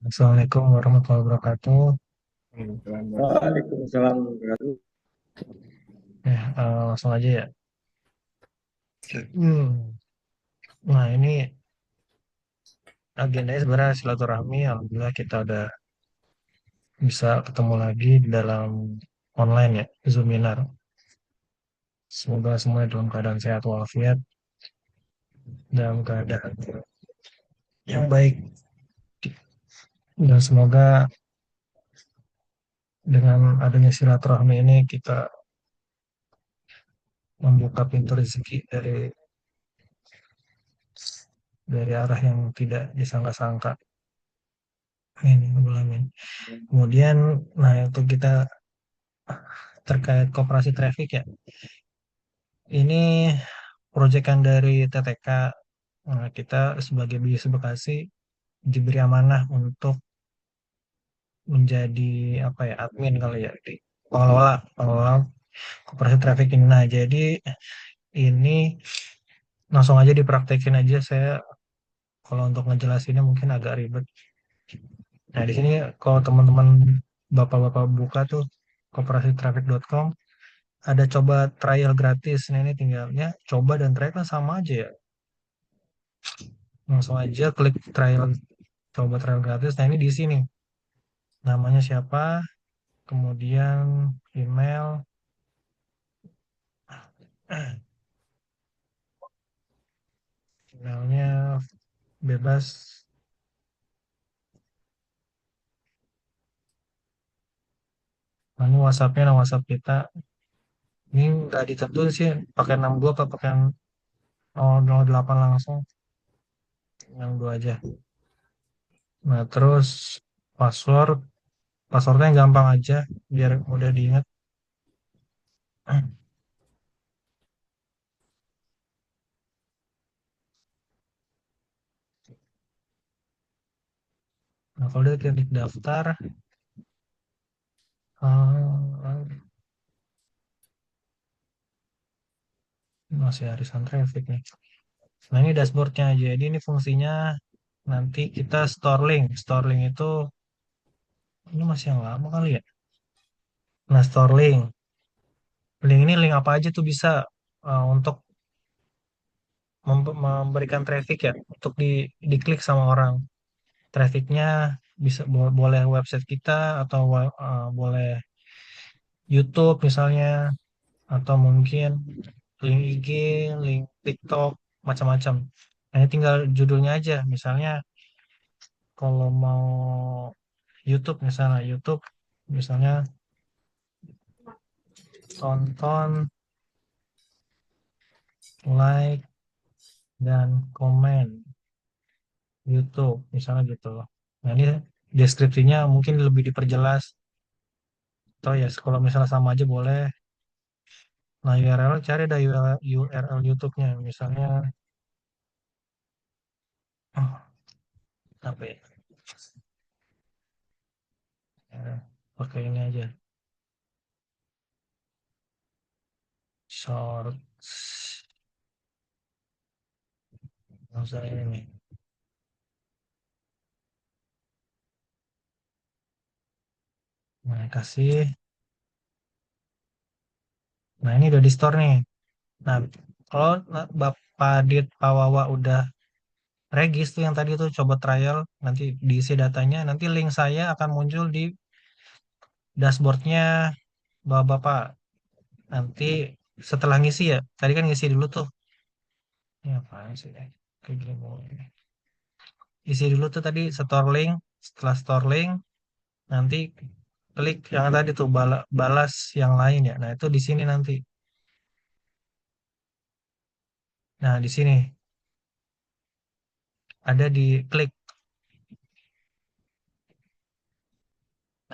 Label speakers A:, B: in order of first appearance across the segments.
A: Assalamualaikum warahmatullahi wabarakatuh.
B: Waalaikumsalam warahmatullahi
A: Langsung aja ya. Hmm. Nah, ini agendanya sebenarnya silaturahmi. Alhamdulillah kita udah bisa ketemu lagi di dalam online ya, Zoominar. Semoga semuanya dalam keadaan sehat walafiat, dalam keadaan yang baik. Dan semoga dengan adanya silaturahmi ini kita membuka pintu rezeki dari arah yang tidak disangka-sangka. Amin, ya rabbal alamin. Kemudian, nah itu kita terkait koperasi traffic ya. Ini proyekan dari TTK. Nah, kita sebagai BIS Bekasi diberi amanah untuk menjadi apa ya, admin kali ya, di pengelola koperasi traffic ini. Nah, jadi ini langsung aja dipraktekin aja. Saya kalau untuk ngejelasinnya mungkin agak ribet. Nah, di sini kalau teman-teman bapak-bapak buka tuh koperasitraffic.com, ada coba trial gratis. Nah, ini tinggalnya coba dan trial kan sama aja ya. Langsung aja klik trial, coba trial gratis. Nah, ini di sini namanya siapa, kemudian email, emailnya bebas. Nah, ini WhatsAppnya, nah WhatsApp kita ini nggak ditentuin sih pakai 62 atau pakai 008 langsung, 62 aja. Nah, terus password, passwordnya yang gampang aja biar mudah diingat. Nah, kalau dia klik daftar, eh, masih arisan traffic nih. Nah, ini dashboardnya aja. Jadi ini fungsinya nanti kita store link. Store link itu ini masih yang lama kali ya. Nah, store link. Link ini link apa aja tuh bisa untuk memberikan traffic ya, untuk diklik sama orang. Trafficnya bisa boleh website kita atau boleh YouTube misalnya, atau mungkin link IG, link TikTok, macam-macam. Nah, ini tinggal judulnya aja. Misalnya kalau mau YouTube misalnya, YouTube misalnya tonton, like, dan komen YouTube misalnya gitu. Nah, ini deskripsinya mungkin lebih diperjelas. Atau ya kalau misalnya sama aja boleh. Nah, URL cari ada URL YouTube-nya. Misalnya apa ya? Pakai ini aja. Shorts. Misalnya ini. Nah, kasih. Nah, ini udah di store nih. Nah, kalau Bapak Dit Pak Wawa udah regis tuh yang tadi tuh coba trial, nanti diisi datanya, nanti link saya akan muncul di dashboardnya Bapak-Bapak. Nanti setelah ngisi ya, tadi kan ngisi dulu tuh. Ini apaan sih? Kayak gini mulai. Isi dulu tuh tadi store link, setelah store link, nanti klik yang tadi tuh balas yang lain ya. Nah, itu di sini nanti. Nah, di sini ada di klik.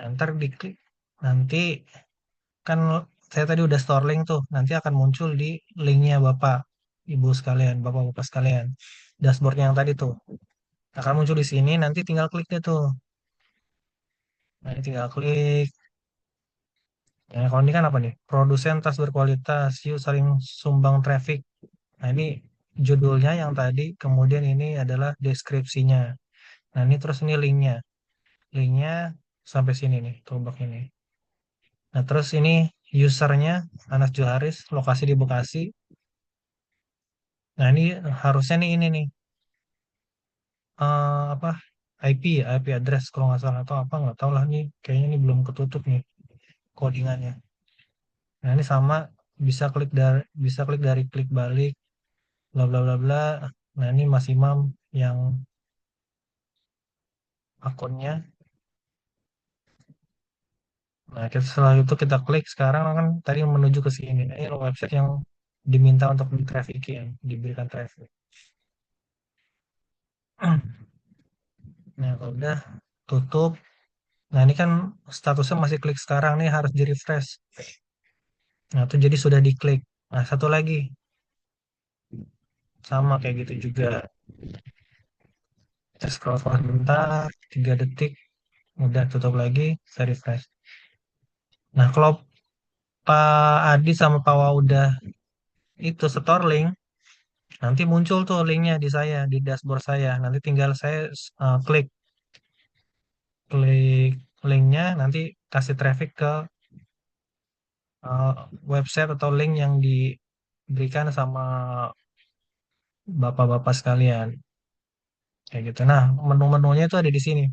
A: Nah, ntar diklik. Nanti kan saya tadi udah store link tuh. Nanti akan muncul di linknya Bapak, Ibu sekalian, Bapak-Bapak sekalian. Dashboardnya yang tadi tuh. Akan muncul di sini, nanti tinggal klik deh tuh. Nah, ini tinggal klik. Nah, kalau ini kan apa nih? Produsen tas berkualitas, yuk saling sumbang traffic. Nah, ini judulnya yang tadi, kemudian ini adalah deskripsinya. Nah, ini terus ini linknya. linknya sampai sini nih, toolbox ini. Nah, terus ini usernya Anas Joharis, lokasi di Bekasi. Nah, ini harusnya nih ini nih, apa, IP ya, IP address kalau nggak salah atau apa nggak tahu lah nih. Kayaknya ini belum ketutup nih codingannya. Nah, ini sama bisa klik dari klik balik bla bla bla bla. Nah, ini Mas Imam yang akunnya. Nah, setelah itu kita klik sekarang kan tadi menuju ke sini. Nah, ini website yang diminta untuk di trafficking, diberikan traffic. Nah, kalau udah tutup. Nah, ini kan statusnya masih klik sekarang nih harus di refresh. Nah, itu jadi sudah diklik. Nah, satu lagi sama kayak gitu juga. Kita scroll bentar, 3 detik, udah tutup lagi, saya refresh. Nah, kalau Pak Adi sama Pak Wa udah itu setor link, nanti muncul tuh linknya di saya, di dashboard saya. Nanti tinggal saya klik klik linknya, nanti kasih traffic ke uh, website atau link yang diberikan sama bapak-bapak sekalian. Kayak gitu. Nah, menu-menunya itu ada di sini.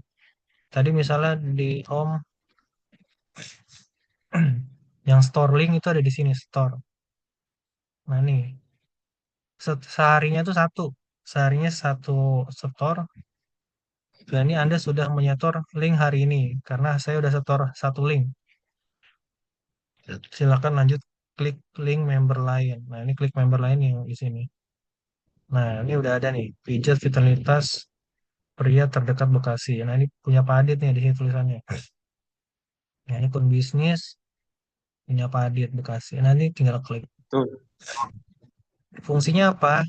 A: Tadi misalnya di home yang store link itu ada di sini store. Nah, nih seharinya tuh satu. Seharinya satu store. Dan ini Anda sudah menyetor link hari ini karena saya udah setor satu link. Silakan lanjut klik link member lain. Nah, ini klik member lain yang di sini. Nah, ini udah ada nih, pijat vitalitas pria terdekat Bekasi. Nah, ini punya Pak Adit nih di sini tulisannya. Nah, ini pun bisnis punya Pak Adit Bekasi. Nah, ini tinggal klik.
B: Betul.
A: Fungsinya apa?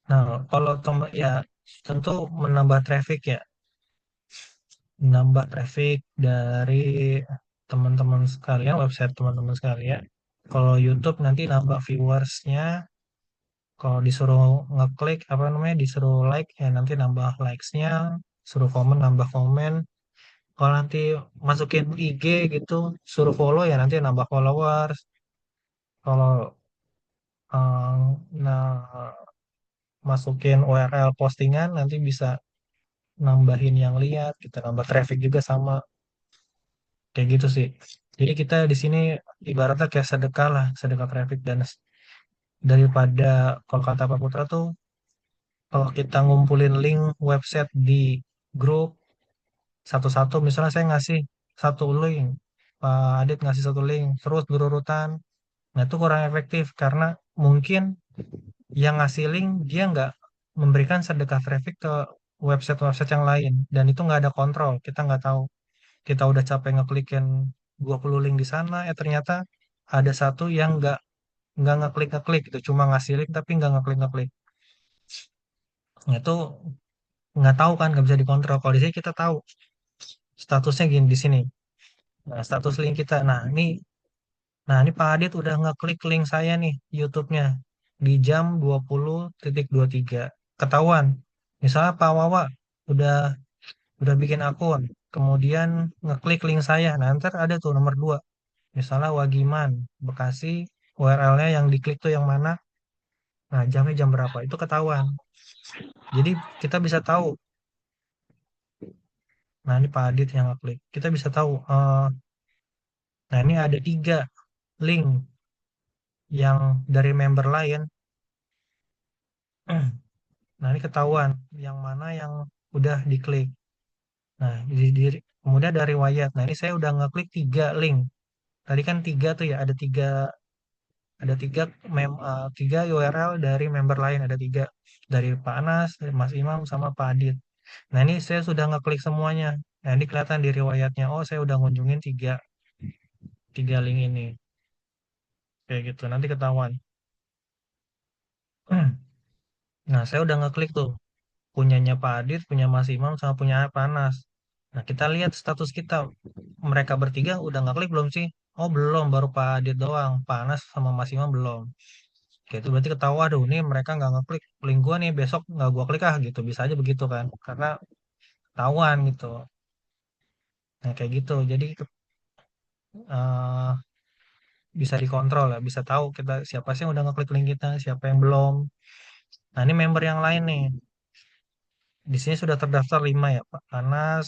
A: Nah, kalau ya tentu menambah traffic ya, menambah traffic dari teman-teman sekalian, website teman-teman sekalian. Kalau YouTube nanti nambah viewersnya. Kalau disuruh ngeklik apa namanya, disuruh like ya nanti nambah likes-nya, suruh komen nambah komen. Kalau nanti masukin IG gitu, suruh follow ya nanti nambah followers. Kalau nah masukin URL postingan nanti bisa nambahin yang lihat, kita nambah traffic juga sama kayak gitu sih. Jadi kita di sini ibaratnya kayak sedekah lah, sedekah traffic dan daripada kalau kata Pak Putra tuh kalau kita ngumpulin link website di grup satu-satu, misalnya saya ngasih satu link, Pak Adit ngasih satu link terus berurutan, nah itu kurang efektif karena mungkin yang ngasih link dia nggak memberikan sedekah traffic ke website-website yang lain dan itu nggak ada kontrol, kita nggak tahu kita udah capek ngeklikin 20 link di sana ternyata ada satu yang nggak ngeklik gitu, cuma ngasih link tapi nggak ngeklik. Nah, itu nggak tahu kan, nggak bisa dikontrol. Kalau di sini kita tahu statusnya gini di sini. Nah, status link kita. Nah, ini Pak Adit udah ngeklik link saya nih YouTube-nya di jam 20.23. Ketahuan. Misalnya Pak Wawa udah udah bikin akun, kemudian ngeklik link saya. Nah, ntar ada tuh nomor 2. Misalnya Wagiman, Bekasi, URL-nya yang diklik tuh yang mana? Nah, jamnya jam berapa? Itu ketahuan. Jadi kita bisa tahu. Nah, ini Pak Adit yang ngeklik. Kita bisa tahu. Nah, ini ada 3 link yang dari member lain. Nah, ini ketahuan yang mana yang udah diklik. Nah, kemudian dari riwayat. Nah, ini saya udah ngeklik 3 link. Tadi kan 3 tuh ya, ada tiga URL dari member lain, ada 3 dari Pak Anas, dari Mas Imam sama Pak Adit. Nah, ini saya sudah ngeklik semuanya. Nah, ini kelihatan di riwayatnya. Oh, saya udah ngunjungin tiga link ini. Kayak gitu. Nanti ketahuan. Nah, saya udah ngeklik tuh. Punyanya Pak Adit, punya Mas Imam, sama punya Panas. Nah, kita lihat status kita. Mereka bertiga udah ngeklik belum sih? Oh, belum. Baru Pak Adit doang. Panas sama Mas Imam belum. Oke, itu berarti ketawa, aduh, nih mereka nggak ngeklik link gua nih, besok nggak gua klik ah gitu. Bisa aja begitu kan. Karena ketahuan gitu. Nah, kayak gitu. Jadi eh, bisa dikontrol ya, bisa tahu kita siapa sih yang udah ngeklik link kita, siapa yang belum. Nah, ini member yang lain nih. Di sini sudah terdaftar 5 ya, Pak. Karena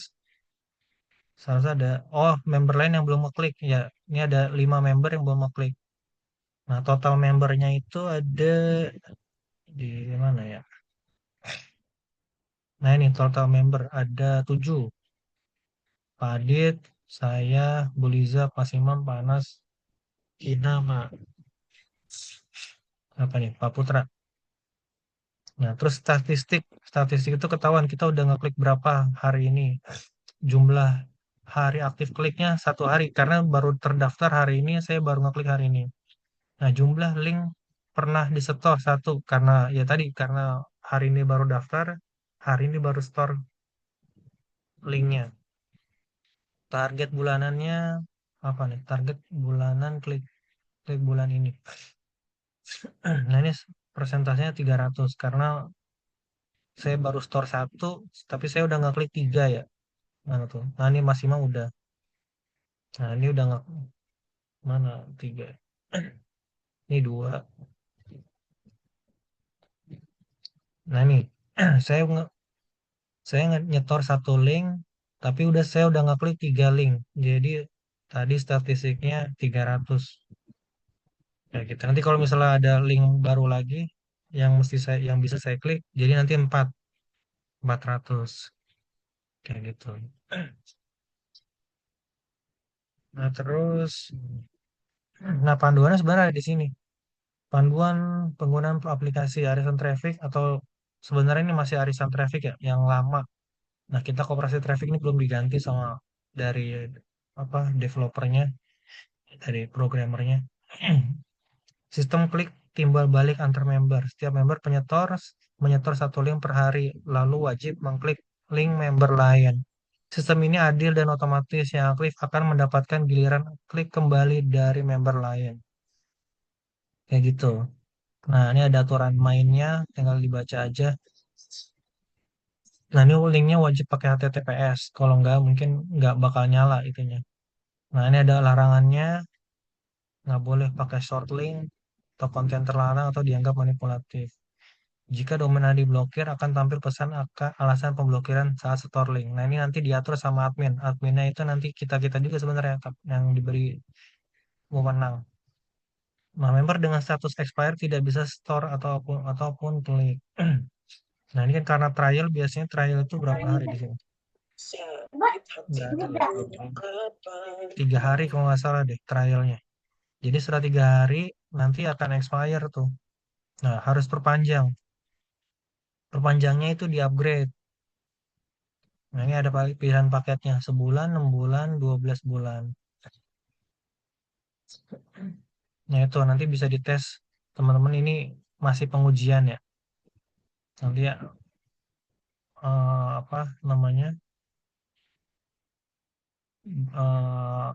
A: seharusnya ada, oh, member lain yang belum ngeklik. Ya, ini ada 5 member yang belum ngeklik. Nah, total membernya itu ada di mana ya? Nah, ini total member ada 7. Pak Adit, saya, Buliza, Pak Simam, Pak Anas, Ina, sama apa nih, Pak Putra. Nah, terus statistik, statistik itu ketahuan kita udah ngeklik berapa hari ini. Jumlah hari aktif kliknya 1 hari, karena baru terdaftar hari ini, saya baru ngeklik hari ini. Nah, jumlah link pernah disetor 1, karena ya tadi, karena hari ini baru daftar, hari ini baru store linknya. Target bulanannya apa nih? Target bulanan klik klik bulan ini. Nah, ini persentasenya 300 karena saya baru store 1, tapi saya udah nggak klik 3 ya. Mana tuh? Nah, ini maksimal udah. Nah, ini udah nggak, mana 3. Ini 2. Nah, ini saya nyetor 1 link, tapi saya udah nggak klik 3 link. Jadi tadi statistiknya 300. Ya gitu. Nanti kalau misalnya ada link baru lagi yang bisa saya klik, jadi nanti 400 kayak gitu. Nah, terus nah, panduannya sebenarnya ada di sini. Panduan penggunaan aplikasi arisan traffic, atau sebenarnya ini masih arisan traffic ya, yang lama. Nah, kita koperasi traffic ini belum diganti sama dari apa developernya, dari programmernya. Sistem klik timbal balik antar member. Setiap member menyetor 1 link per hari, lalu wajib mengklik link member lain. Sistem ini adil dan otomatis, yang aktif akan mendapatkan giliran klik kembali dari member lain. Kayak gitu. Nah, ini ada aturan mainnya, tinggal dibaca aja. Nah, ini linknya wajib pakai HTTPS. Kalau nggak, mungkin nggak bakal nyala itunya. Nah, ini ada larangannya, nggak boleh pakai short link atau konten terlarang atau dianggap manipulatif. Jika domain Anda diblokir, akan tampil pesan alasan pemblokiran saat store link. Nah, ini nanti diatur sama admin. Adminnya itu nanti kita-kita juga sebenarnya yang diberi wewenang. Nah, member dengan status expired tidak bisa store ataupun klik. Nah, ini kan karena trial, biasanya trial itu berapa hari di sini? Nggak ada ya. 3 hari kalau nggak salah deh trialnya. Jadi setelah 3 hari nanti akan expire tuh. Nah, harus perpanjang. Perpanjangnya itu di upgrade. Nah, ini ada pilihan paketnya. Sebulan, 6 bulan, 12 bulan. Nah, itu nanti bisa dites. Teman-teman, ini masih pengujian ya. Nanti ya, apa namanya,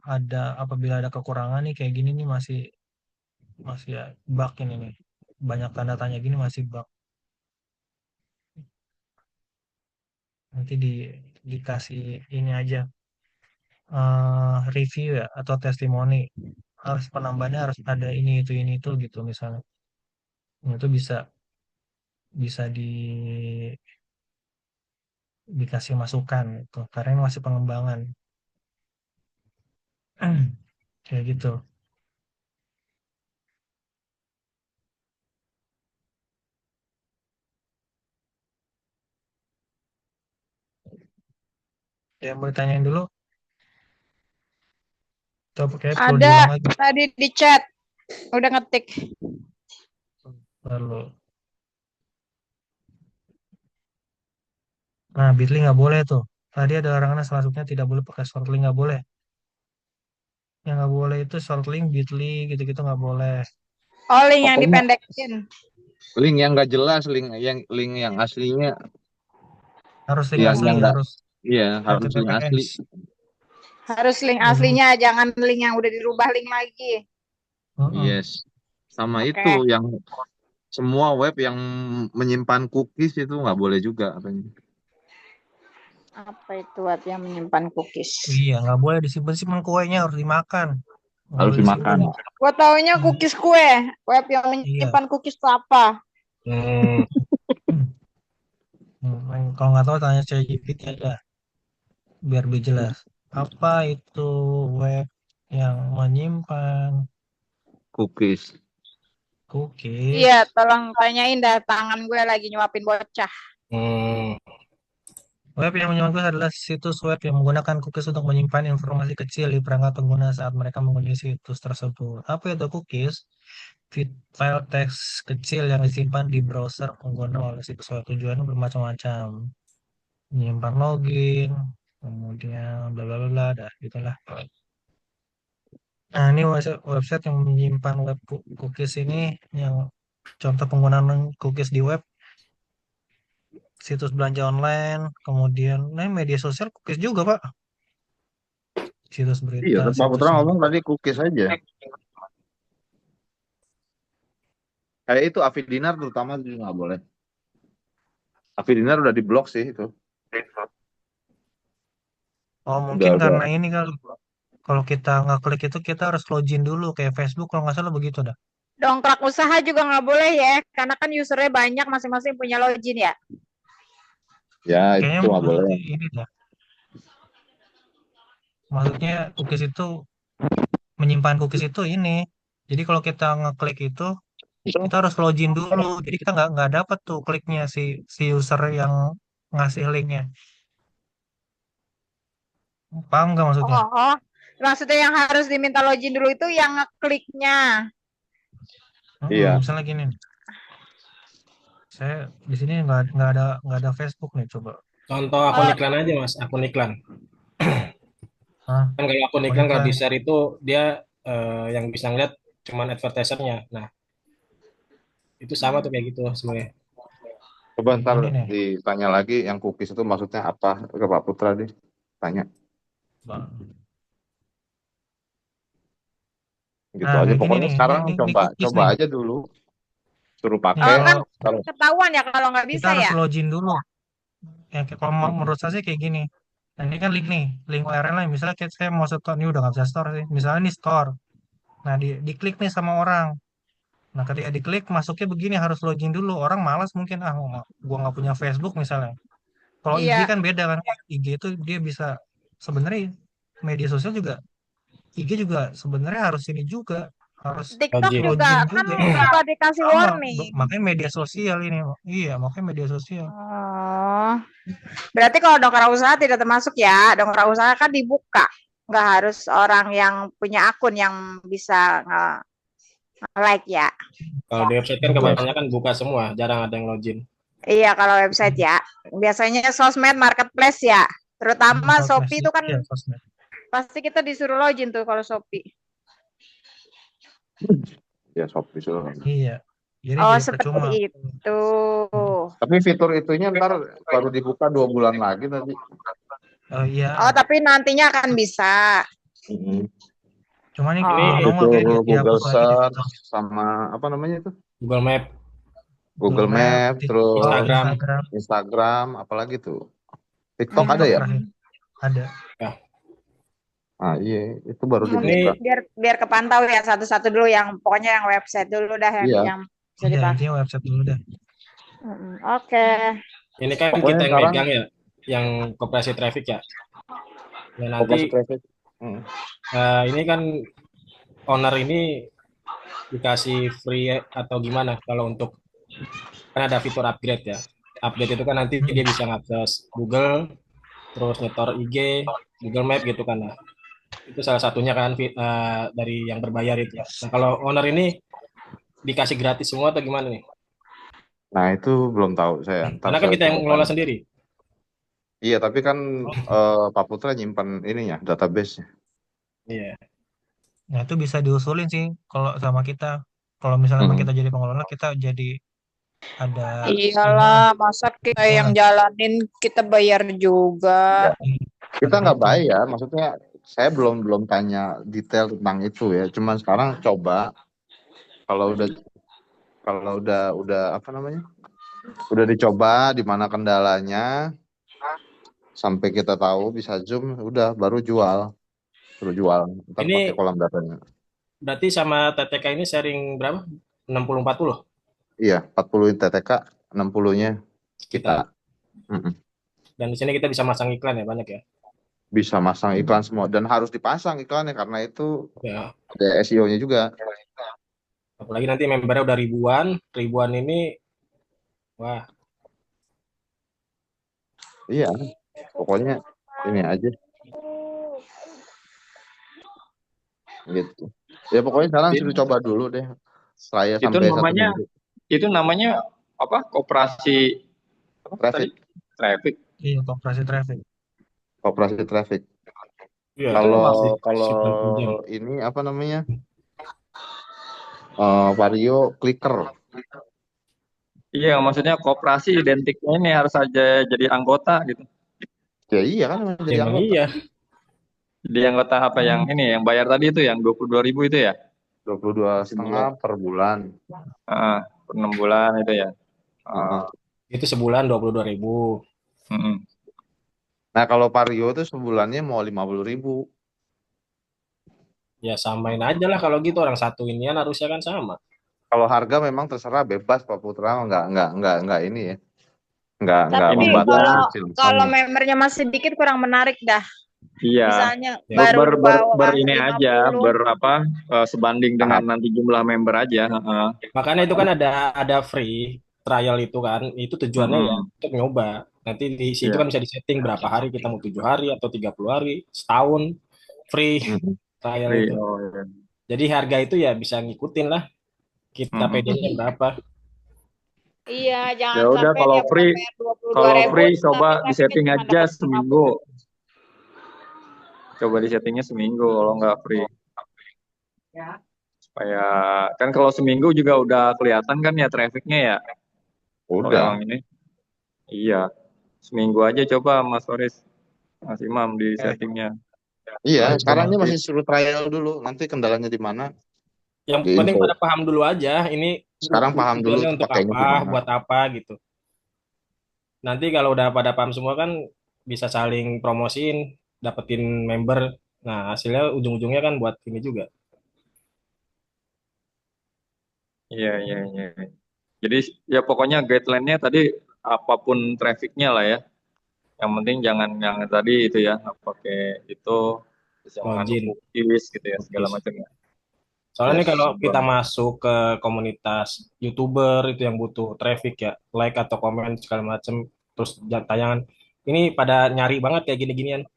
A: ada, apabila ada kekurangan nih kayak gini nih, masih masih ya bug ini nih. Banyak tanda tanya gini masih bug. Nanti dikasih ini aja, review ya atau testimoni. Harus penambahannya harus ada ini itu gitu misalnya. Nah, itu bisa bisa dikasih masukan gitu. Karena ini masih pengembangan. Kayak gitu. Ya, mau ditanyain dulu, atau kayak perlu diulang
B: Ada
A: lagi.
B: tadi di chat, udah ngetik.
A: Lalu, nah, Bitly nggak boleh tuh. Tadi ada larangan selanjutnya, tidak boleh pakai short link, nggak boleh. Yang nggak boleh itu short link, Bitly gitu-gitu nggak boleh.
B: Oh, link yang
C: Pokoknya
B: dipendekin.
C: link yang nggak jelas, link yang aslinya,
A: Harus link
C: yang
A: asli,
C: nggak,
A: harus
C: iya harus link asli.
A: HTTPS.
B: Harus link
A: Jadi,
B: aslinya, jangan link yang udah dirubah link lagi.
C: Yes, sama itu
B: Oke.
C: yang semua web yang menyimpan cookies itu nggak boleh juga katanya.
B: Apa itu web yang menyimpan cookies?
A: Iya, nggak boleh disimpan-simpan kuenya, harus dimakan. Nggak
C: Harus
A: boleh disimpan.
C: dimakan.
B: Gua taunya
A: Hmm,
B: cookies kue. Web yang
A: iya.
B: menyimpan cookies itu apa?
A: Hmm. Kalau nggak tahu tanya ChatGPT aja, biar lebih jelas. Apa itu web yang menyimpan
C: Cookies.
A: cookies?
B: Iya, tolong tanyain dah, tangan gue lagi nyuapin bocah.
D: Hmm,
A: Web yang menyimpan cookies adalah situs web yang menggunakan cookies untuk menyimpan informasi kecil di perangkat pengguna saat mereka mengunjungi situs tersebut. Apa itu cookies? File teks kecil yang disimpan di browser pengguna oleh situs web tujuannya bermacam-macam. Menyimpan login, kemudian bla bla bla bla, dah gitulah. Nah, ini website yang menyimpan web cookies ini yang contoh penggunaan cookies di web, situs belanja online, kemudian nah media sosial cookies juga, Pak. Situs
C: Iya,
A: berita,
C: Pak
A: situs
C: Putra
A: web.
C: ngomong tadi cookies aja. Kayak itu Avidinar terutama juga nggak boleh. Avidinar udah diblok sih itu.
A: Oh, mungkin
C: Udah.
A: karena ini kali. Kalau kita nggak klik itu kita harus login dulu kayak Facebook kalau nggak salah begitu dah.
B: Dongkrak usaha juga nggak boleh ya, karena kan usernya banyak, masing-masing punya login ya.
C: Ya,
A: Kayaknya
C: itu nggak boleh.
A: maksudnya ini dah. Maksudnya cookies itu menyimpan cookies itu ini. Jadi kalau kita ngeklik itu kita harus login dulu. Jadi kita nggak dapat tuh kliknya si user yang ngasih linknya. Paham nggak maksudnya?
B: Oh, maksudnya yang harus diminta login dulu itu yang ngekliknya.
C: Iya.
A: Misalnya gini, nih. Saya di sini nggak ada Facebook nih, coba.
D: contoh akun
B: Oh,
D: iklan aja mas, akun iklan.
A: Hah?
D: Kan kalau akun iklan kalau
A: Iklan.
D: di share itu dia yang bisa ngeliat cuman advertisernya. Nah itu sama tuh kayak gitu sebenarnya.
C: Coba ntar
A: Ini nih,
C: ditanya lagi yang cookies itu maksudnya apa ke Pak Putra deh. Tanya.
A: Bang.
C: Gitu
A: Nah,
C: aja.
A: kayak gini
C: Pokoknya
A: nih,
C: sekarang
A: ini
C: coba
A: cookies
C: coba
A: nih.
C: aja dulu. Suruh
A: Nih
C: pakai.
B: kan
A: kalau
C: Kalau
B: ketahuan ya kalau nggak
A: kita
B: bisa
A: harus
B: ya.
A: login dulu. Ya, kalau menurut saya sih kayak gini. Nah, ini kan link nih, link URL nya. Misalnya kayak saya mau store, ini udah nggak bisa store sih. Misalnya ini store. Nah, diklik nih sama orang. Nah, ketika diklik masuknya begini harus login dulu. Orang malas mungkin gua nggak punya Facebook misalnya. Kalau IG
B: Iya,
A: kan beda kan. IG itu dia bisa sebenarnya media sosial juga. IG juga sebenarnya harus ini juga harus
B: TikTok
D: Login.
B: juga
A: login
B: kan
A: juga.
B: suka dikasih
A: Sama,
B: warning.
A: makanya media sosial ini. Iya, makanya media sosial.
B: Oh, berarti kalau dongkrak usaha tidak termasuk ya. Dongkrak usaha kan dibuka. Nggak harus orang yang punya akun yang bisa nge-like ya.
D: Kalau di website kan
C: Iya.
D: kebanyakan buka semua, jarang ada yang login.
B: Iya, kalau website ya. Biasanya sosmed marketplace ya. Terutama
A: Marketplace.
B: Shopee itu kan
A: Iya, sosmed.
B: pasti kita disuruh login tuh kalau Shopee.
C: Ya Shopee suruh.
A: Iya.
B: Oh,
A: Jadi percuma.
B: seperti itu.
C: Tapi fitur itunya ntar baru dibuka 2 bulan lagi nanti.
B: Oh,
A: Iya.
B: tapi nantinya akan bisa.
A: Cuma nih
B: Oh,
A: belum
D: Ini
A: nongol
C: Fitur
A: kayak
C: Google
A: dihapus lagi deh
C: Search
A: fiturnya.
C: sama apa namanya itu?
D: Google Map,
C: Google
A: Map,
C: Map,
A: TikTok,
C: terus
D: Instagram.
A: Instagram,
C: Instagram, apalagi tuh? TikTok ada
A: TikTok
C: ya?
A: terakhir ada.
D: Ya,
C: Ah iya, itu baru
B: mungkin
C: dibuka.
D: ini
B: biar kepantau ya satu-satu dulu, yang pokoknya yang website dulu dah
C: Iya,
B: yang bisa
A: Iya,
B: dipakai.
A: intinya website dulu deh.
B: Oke.
D: ini kan
C: pokoknya
D: kita yang
C: sekarang
D: megang ya, yang koperasi traffic ya. Nah nanti
C: operasi traffic. Hmm.
D: ini kan owner ini dikasih free atau gimana kalau untuk kan ada fitur upgrade ya. Upgrade itu kan nanti
A: Hmm.
D: dia bisa ngakses Google, terus nyetor IG, Google Map gitu kan. Nah, itu salah satunya kan dari yang berbayar itu. Nah, kalau owner ini dikasih gratis semua atau gimana nih?
C: Nah itu belum tahu saya. Ntar
D: Karena kan
C: saya
D: kita yang
C: coba
D: ngelola
C: tanya.
D: sendiri.
C: Iya, tapi kan
A: Oh,
C: Pak Putra nyimpan ininya, database-nya.
D: Iya.
A: nah itu bisa diusulin sih kalau sama kita. Kalau misalnya memang
C: Hmm.
A: kita jadi pengelola, kita jadi ada ininya,
B: Iyalah, masa kita yang
A: keuntungan.
B: jalanin kita bayar juga.
C: Ya. Kita
A: Karena
C: nggak
A: itu.
C: bayar, maksudnya saya belum tanya detail tentang itu ya. Cuman sekarang coba kalau udah apa namanya? Udah dicoba di mana kendalanya, Sampai kita tahu bisa Zoom, udah baru jual. Suruh jual. Ntar pakai
D: Ini
C: kolam datanya.
D: berarti sama TTK ini sharing berapa? 60-40
C: Iya, 40 TTK, 60-nya kita.
D: kita.
C: Mm-mm.
D: Dan di sini kita bisa masang iklan ya banyak ya.
C: Bisa masang iklan semua. Dan harus dipasang iklannya karena itu
D: Ya,
C: ada SEO-nya juga.
D: apalagi nanti membernya udah ribuan, ribuan ini wah,
C: Iya, pokoknya ini aja gitu. Ya pokoknya sekarang sudah
E: Itu,
C: coba dulu deh. Saya
E: itu
C: sampai satu
E: namanya
C: minggu.
E: itu namanya apa? Koperasi apa tadi?
C: Traffic,
E: Traffic.
A: Iya, koperasi traffic.
C: operasi traffic.
D: iya
E: Itu
C: Kalau
D: masih
C: kalau
D: shift dan pinjam.
C: ini apa namanya? Vario clicker.
E: Iya, maksudnya koperasi identiknya ini harus aja jadi anggota gitu.
C: Ya iya kan memang
D: Ya,
C: jadi
D: emang
C: anggota.
D: iya.
E: Jadi anggota apa yang ini yang bayar tadi itu yang 22.000 itu ya?
C: 22,5 per bulan.
E: Ah, per 6 bulan itu ya.
C: Heeh.
D: Itu sebulan 22.000.
E: Mm-mm.
C: Nah kalau Vario itu sebulannya mau 50.000.
D: Ya samain aja lah kalau gitu orang satu inian harusnya kan sama.
C: Kalau harga memang terserah bebas Pak Putra, nggak ini ya, nggak
B: Tapi
E: Ini
C: membatasi
E: aja.
B: kalau
C: silakan.
B: membernya masih dikit kurang menarik dah.
E: Iya.
B: Misalnya
D: Ya.
B: baru di bawah
E: Ini aja
B: 50.
E: sebanding dengan
C: Tahap.
E: nanti jumlah member aja. Heeh.
D: Makanya itu kan ada free trial itu kan. Itu tujuannya ya
E: Mm-mm.
D: untuk nyoba. Nanti di situ
E: Iya.
D: kan bisa disetting berapa hari kita mau 7 hari atau 30 hari, setahun free
C: Mhm.
D: trial
E: Free.
D: itu.
E: Oh, iya.
D: Jadi harga itu ya bisa ngikutin lah kita
E: Mm-mm.
D: PD-nya berapa.
B: Iya,
E: Ya
B: jangan
E: udah
B: sampai
E: kalau
B: dia
E: free
B: bayar 22.000
E: kalau free
B: tapi
E: coba
B: trafficnya
E: disetting
B: cuma
E: aja
B: dapat 50.
E: seminggu. Coba disettingnya seminggu kalau nggak free. Supaya kan kalau seminggu juga udah kelihatan kan ya trafficnya ya. Kalau
C: Udah.
E: yang ini. Iya. Seminggu aja coba Mas Faris, Mas Imam di settingnya.
C: Iya,
D: Nah,
C: sekarang ini
E: Otomatis.
C: masih suruh trial dulu. Nanti kendalanya di mana?
D: yang
C: Di
D: penting
C: info.
D: pada paham dulu aja ini
C: Sekarang paham dulu
D: tujuannya
C: itu
D: untuk
C: pakainya
D: apa,
C: gimana.
D: buat apa gitu. Nanti kalau udah pada paham semua kan bisa saling promosiin, dapetin member. Nah, hasilnya ujung-ujungnya kan buat ini juga.
E: Iya, iya, iya. Jadi ya pokoknya guideline-nya tadi apapun trafficnya lah ya. Yang penting jangan yang tadi itu ya, nggak pakai itu, terus yang mengandung
D: Login,
E: cookies gitu ya, segala
D: cookies.
E: macam ya.
D: Soalnya nih
C: Yes.
D: kalau kita masuk ke komunitas YouTuber itu yang butuh traffic ya, like atau komen segala macam, terus tayangan, ini pada nyari banget kayak gini-ginian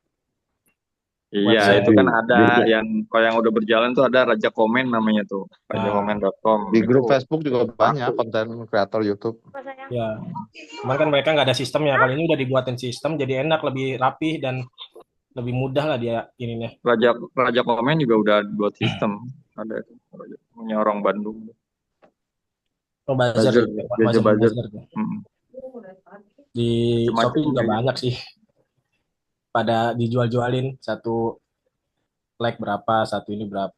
E: Iya,
D: website.
E: itu kan ada
C: Di
E: yang kalau yang udah berjalan tuh ada Raja Komen namanya tuh,
D: Nah,
E: rajakomen.com
C: di
E: itu
C: grup Facebook juga banyak
E: laku.
C: konten kreator YouTube.
D: ya, cuman kan mereka nggak ada sistemnya. Kali ini udah dibuatin sistem, jadi enak, lebih rapih dan lebih mudah lah dia ininya.
E: Raja Raja Komen juga udah buat sistem, ada itu, punya orang Bandung.
D: Oh, buzzer
C: Buzzer,
D: juga,
C: Jaja Buzzer.
D: buzzer.
E: Hmm.
D: Di
E: Macam-macam
D: Shopee juga
E: gitu.
D: banyak sih. Pada dijual-jualin satu like berapa, satu ini berapa,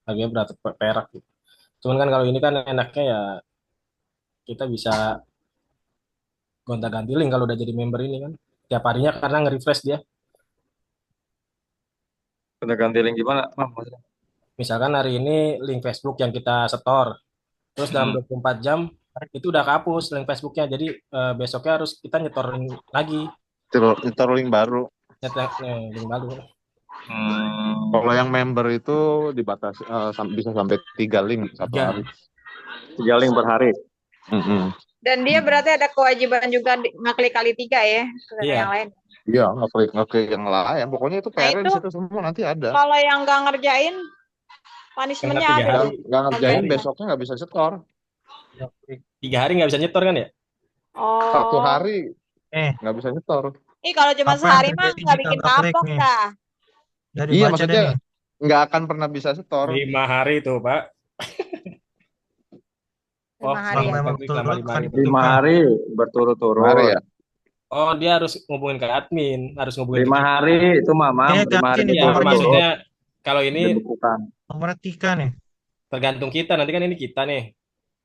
D: harganya berapa perak gitu. Cuman kan kalau ini kan enaknya ya kita bisa gonta-ganti link kalau udah jadi member ini kan. Tiap harinya karena nge-refresh dia.
E: Udah ganti link gimana? Maksudnya?
D: Misalkan hari ini link Facebook yang kita setor, terus dalam 24 jam itu udah kehapus link Facebooknya. Jadi besoknya harus kita nyetor link lagi.
C: Nyetor link baru.
D: Link baru.
C: Kalau yang member itu dibatasi bisa sampai 3 link satu
D: 3.
C: hari.
E: 3 link per hari.
B: Dan dia berarti ada kewajiban juga ngeklik kali 3 ya, ke
D: Iya.
B: yang lain.
C: Iya, ngeklik yang lain. Pokoknya itu PR di
B: itu
C: situ semua nanti ada.
B: Kalau yang nggak ngerjain, punishment-nya
D: Kena 3
B: ada.
D: hari.
C: Nggak ngerjain
D: hari.
C: besoknya nggak bisa setor.
D: 3 hari nggak bisa nyetor kan ya?
C: Satu
B: Oh.
C: hari nggak bisa nyetor.
B: Kalau cuma
A: Apa yang
B: sehari mah
A: terjadi
B: nggak
A: jika
B: bikin
A: nggak klik
B: kapok
A: nih?
B: dah.
A: Jadi
C: Iya,
A: baca deh
C: maksudnya
A: nih.
C: nggak akan pernah bisa setor.
D: 5 hari tuh, Pak.
B: 5 hari
A: Kalau
B: ya.
A: memang
D: klik
A: betul
D: selama 5 hari.
E: 5 hari berturut-turut.
C: Hari ya.
D: Oh, dia harus ngubungin ke admin, harus ngubungin
E: 5
D: ke kita.
E: hari itu Mama,
A: Ini
E: 5 hari
A: ganti nih
D: Ya,
A: nomornya nih.
D: maksudnya kalau ini
E: dibekukan.
A: Nomornya Tika nih.
D: tergantung kita, nanti kan ini kita nih.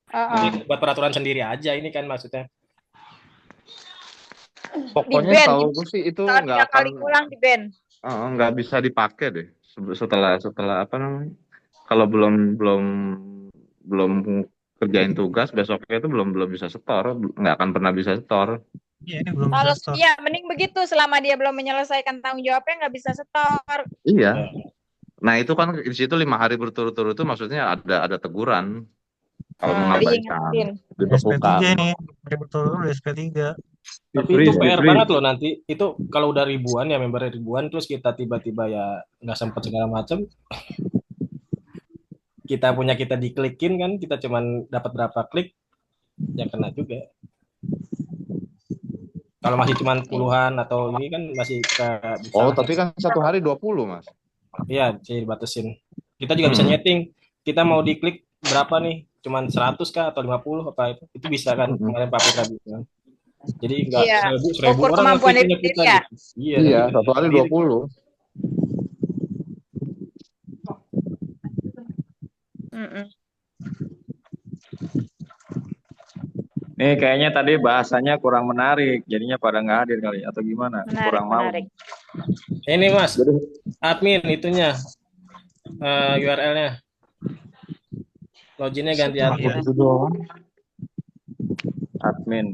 D: Ini buat peraturan sendiri aja ini kan maksudnya.
B: Di
C: Pokoknya
B: band,
C: tahu gue sih itu
B: kalau
C: nggak
B: 3 kali
C: akan
B: ngulang di band.
C: nggak bisa dipakai deh setelah setelah apa namanya, kalau belum belum belum kerjain tugas besoknya itu belum belum bisa setor, nggak akan pernah bisa setor.
A: Iya, ini belum bisa
B: Kalau
A: store.
B: iya, mending begitu. Selama dia belum menyelesaikan tanggung jawabnya nggak bisa setor.
C: Iya,
D: Ya.
C: nah itu kan di situ 5 hari berturut-turut itu maksudnya ada teguran kalau mengabaikan,
B: Diingetin.
C: dibekukan.
A: SP3 ini, betul-betul SP3.
E: Di
D: Tapi itu
E: freeze, di
D: PR
E: freeze.
D: banget loh nanti. Itu kalau udah ribuan ya membernya ribuan terus kita tiba-tiba ya nggak sempat segala macam, kita diklikin kan, kita cuman dapat berapa klik ya kena juga. Kalau masih cuman puluhan atau ini kan masih bisa bisa
C: Oh
D: lah.
C: tapi kan 1 hari 20 mas.
D: Iya, sih dibatasin. Kita juga bisa
C: Hmm.
D: nyeting. Kita mau diklik berapa nih? Cuman 100 kah atau 50 apa itu? Itu bisa kan
C: Mm-mm.
D: kemarin Pak Putra bilang. Jadi nggak
B: Iya.
D: seribu
B: Ukur
D: orang
B: kemampuan
D: ngeklik
B: diri
D: punya
B: sendiri
D: kita
B: ya.
D: gitu. Iya,
C: Iya,
D: nanti kita
C: 1 hari
D: sendiri.
C: 20.
B: Mm-mm.
E: Nih kayaknya tadi bahasanya kurang menarik, jadinya pada nggak hadir kali atau gimana?
B: Menarik,
E: Kurang mau.
B: menarik.
D: Ini Mas,
E: Jadi
D: admin itunya URL-nya. Loginnya ganti
A: Oh,
D: admin.
A: iya.
C: itu doang.
E: admin.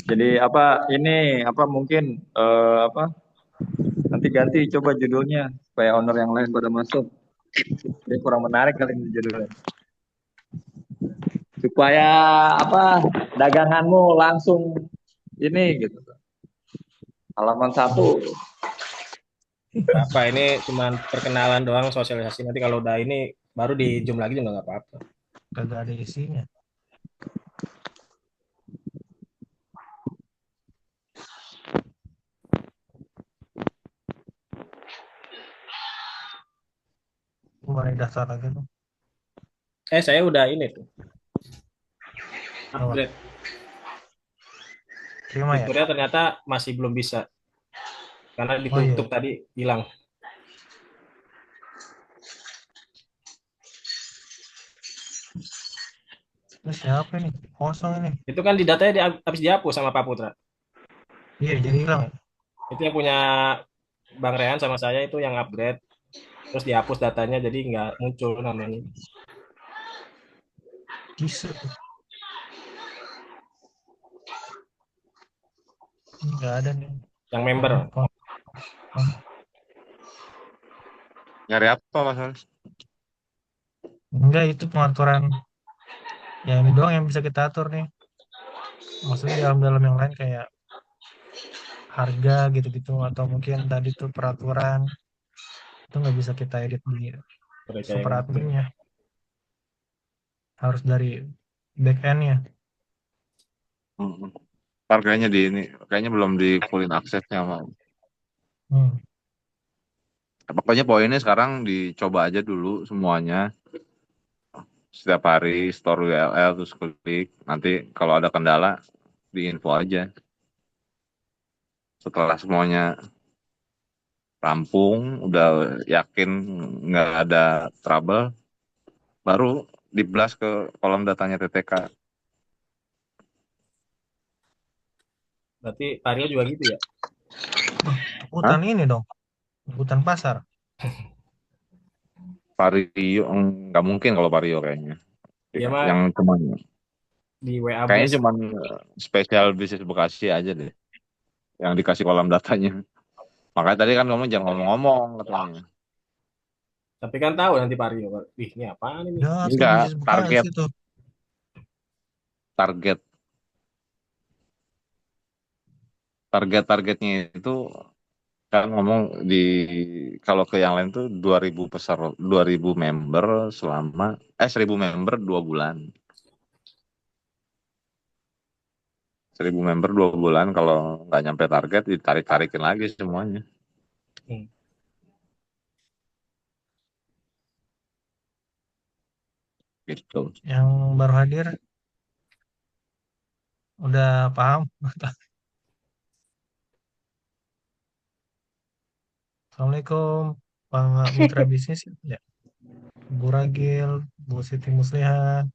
E: Jadi apa ini apa mungkin apa nanti ganti coba judulnya supaya owner yang lain pada masuk. Ini kurang menarik kali ini judulnya. Supaya apa daganganmu langsung ini gitu. Halaman 1.
D: Apa ini cuman perkenalan doang, sosialisasi. Nanti kalau udah ini baru di zoom lagi juga nggak apa-apa.
A: Kagak ada isinya. Mulai daftar lagi tuh.
D: Saya udah ini tuh.
A: Apa?
D: Upgrade.
A: Terima ya?
D: Fiturnya ternyata masih belum bisa. Karena
A: Oh iya.
D: ditutup tadi hilang.
A: Ini siapa ini? Kosong ini.
D: Itu kan di datanya habis dihapus sama Pak Putra.
A: Iya, jadi hilang ya?
D: Itu yang punya Bang Rehan sama saya itu yang upgrade. Terus dihapus datanya jadi nggak muncul namanya.
A: Bisa. Nggak ada nih.
D: Yang member.
C: Nyari apa mas Hans?
A: Enggak, itu pengaturan. Ya ini doang yang bisa kita atur nih. Maksudnya dalam-dalam yang lain kayak harga gitu-gitu. Atau mungkin tadi tuh peraturan. Itu nggak bisa kita edit di
D: Mereka
A: super
D: yang
A: adminnya. Harus dari back end-nya.
C: Harganya di ini kayaknya belum di fullin aksesnya mal.
A: Hmm.
C: Pokoknya poinnya sekarang dicoba aja dulu semuanya. Setiap hari store URL terus klik. Nanti kalau ada kendala diinfo aja. Setelah semuanya rampung, udah yakin nggak ada trouble, baru di blast ke kolom datanya TTK.
D: berarti Ariel juga gitu ya.
A: Hutan ini dong. Hutan pasar.
C: Vario nggak mungkin kalau Vario kayaknya.
D: Dia mah
C: Yang cuman
D: di WA
C: kayaknya
D: Blast.
C: cuman spesial bisnis Bekasi aja deh yang dikasih kolam datanya. Makanya tadi kan kamu jangan ngomong-ngomong katanya.
D: Tapi kan tahu nanti Pak Ariel. Ih, ini apaan ini?
A: Ya, tuh
C: Enggak,
A: bisnis Bekasi tuh.
C: targetnya itu kan ngomong di kalau ke yang lain tuh 2000 member selama 1000 member 2 bulan. 1000 member 2 bulan, kalau nggak nyampe target ditarik-tarikin lagi semuanya.
D: Hmm.
C: Gitu.
A: Yang baru hadir udah paham. Assalamualaikum Pak Mitra Bisnis ya. Bu Ragil, Bu Siti Musliha,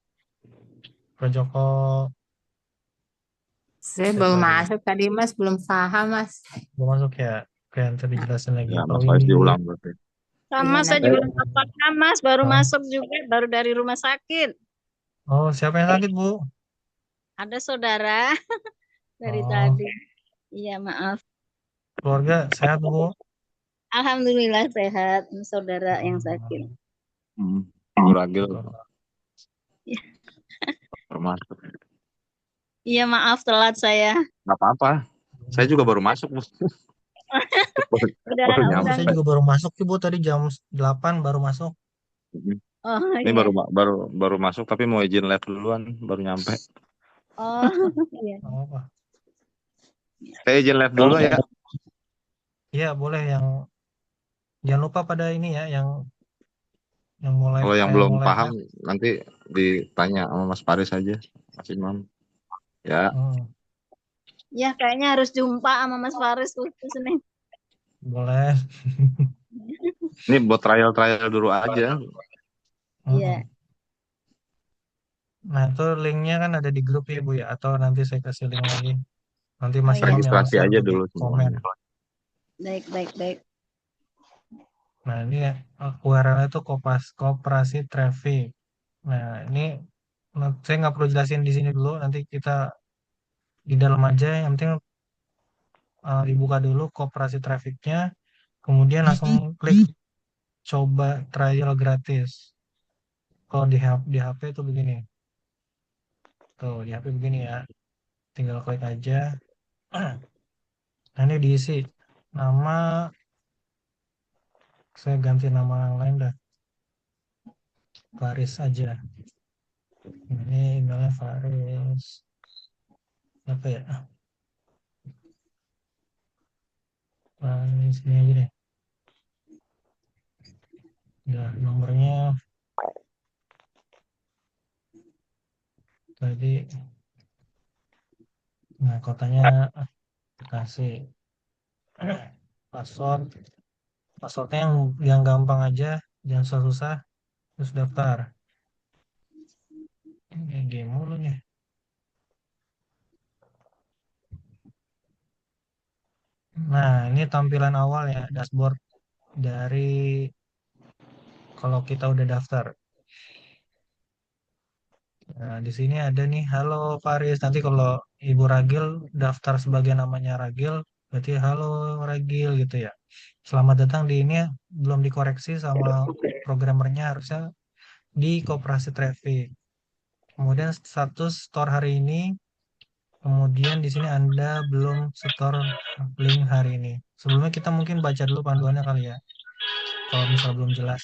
A: Pak Joko.
F: Saya
A: Cek
F: baru
A: lagi.
F: masuk tadi Mas, belum paham Mas.
A: Belum masuk ya? Oke, nanti dijelasin lagi.
C: Ya,
A: Kalau
C: Mas Faiz
A: ini
C: diulang berarti.
B: Sama
F: Iya
B: saya
F: nanti.
B: juga nggak paham, Mas. Baru
A: ah,
B: masuk juga, baru dari rumah sakit.
A: oh, siapa yang sakit, Bu?
B: Ada saudara dari
A: Oh,
B: tadi. Iya, maaf.
A: keluarga sehat, Bu?
B: Alhamdulillah sehat. Saudara yang sakit.
C: Ibu Ragil
A: Syukurlah.
C: termasuk.
B: Iya, maaf telat saya.
C: Nggak apa-apa. Saya juga baru masuk, Bu. baru,
B: Udah,
C: baru
A: Oh,
B: udah.
A: saya
C: nyampe.
A: juga baru masuk, Bu. Tadi jam 8 baru masuk.
B: Oh,
C: Ini
B: iya.
C: baru masuk tapi mau izin live duluan, baru nyampe.
B: Oh, iya.
A: Nggak apa-apa.
C: Saya izin live dulu ya.
A: Iya, boleh. Jangan lupa pada ini ya, yang mau live,
C: Kalau yang belum
A: mau live
C: paham
A: chat.
C: nanti ditanya sama Mas Faris aja, Mas Imam. Ya,
B: Ya, kayaknya harus jumpa sama Mas Faris khusus nih.
A: boleh.
C: ini buat trial dulu aja.
B: Iya.
A: Nah, itu linknya kan ada di grup ya, Bu ya. Atau nanti saya kasih link lagi. Nanti
B: Oh,
A: Mas
B: iya.
A: Imam yang
C: Registrasi
A: share
C: aja
A: tuh di
C: dulu
A: komen.
C: semuanya.
B: Baik, baik, baik.
A: Nah, ini ya, URL itu koperasi traffic. Nah, ini saya nggak perlu jelasin di sini dulu. Nanti kita di dalam aja. Yang penting dibuka dulu koperasi trafficnya. Kemudian langsung klik coba trial gratis. Kalau di HP itu begini. Tuh, di HP begini ya. Tinggal klik aja. Nah, ini diisi nama, saya ganti nama yang lain dah. Faris aja. Ini emailnya Faris. Apa ya? Faris ini aja deh. Udah, nomornya tadi. Nah, kotanya kasih passwordnya yang gampang aja, jangan susah-susah, terus daftar. Ini game mulu nih. Nah, ini tampilan awal ya, dashboard dari kalau kita udah daftar. Nah, di sini ada nih, halo Faris. Nanti kalau Ibu Ragil daftar sebagai namanya Ragil, berarti halo Ragil gitu ya. Selamat datang di ini, belum dikoreksi sama programmernya, harusnya di Koperasi Traffic. Kemudian status store hari ini, kemudian di sini Anda belum store link hari ini. Sebelumnya kita mungkin baca dulu panduannya kali ya, kalau misalnya belum jelas.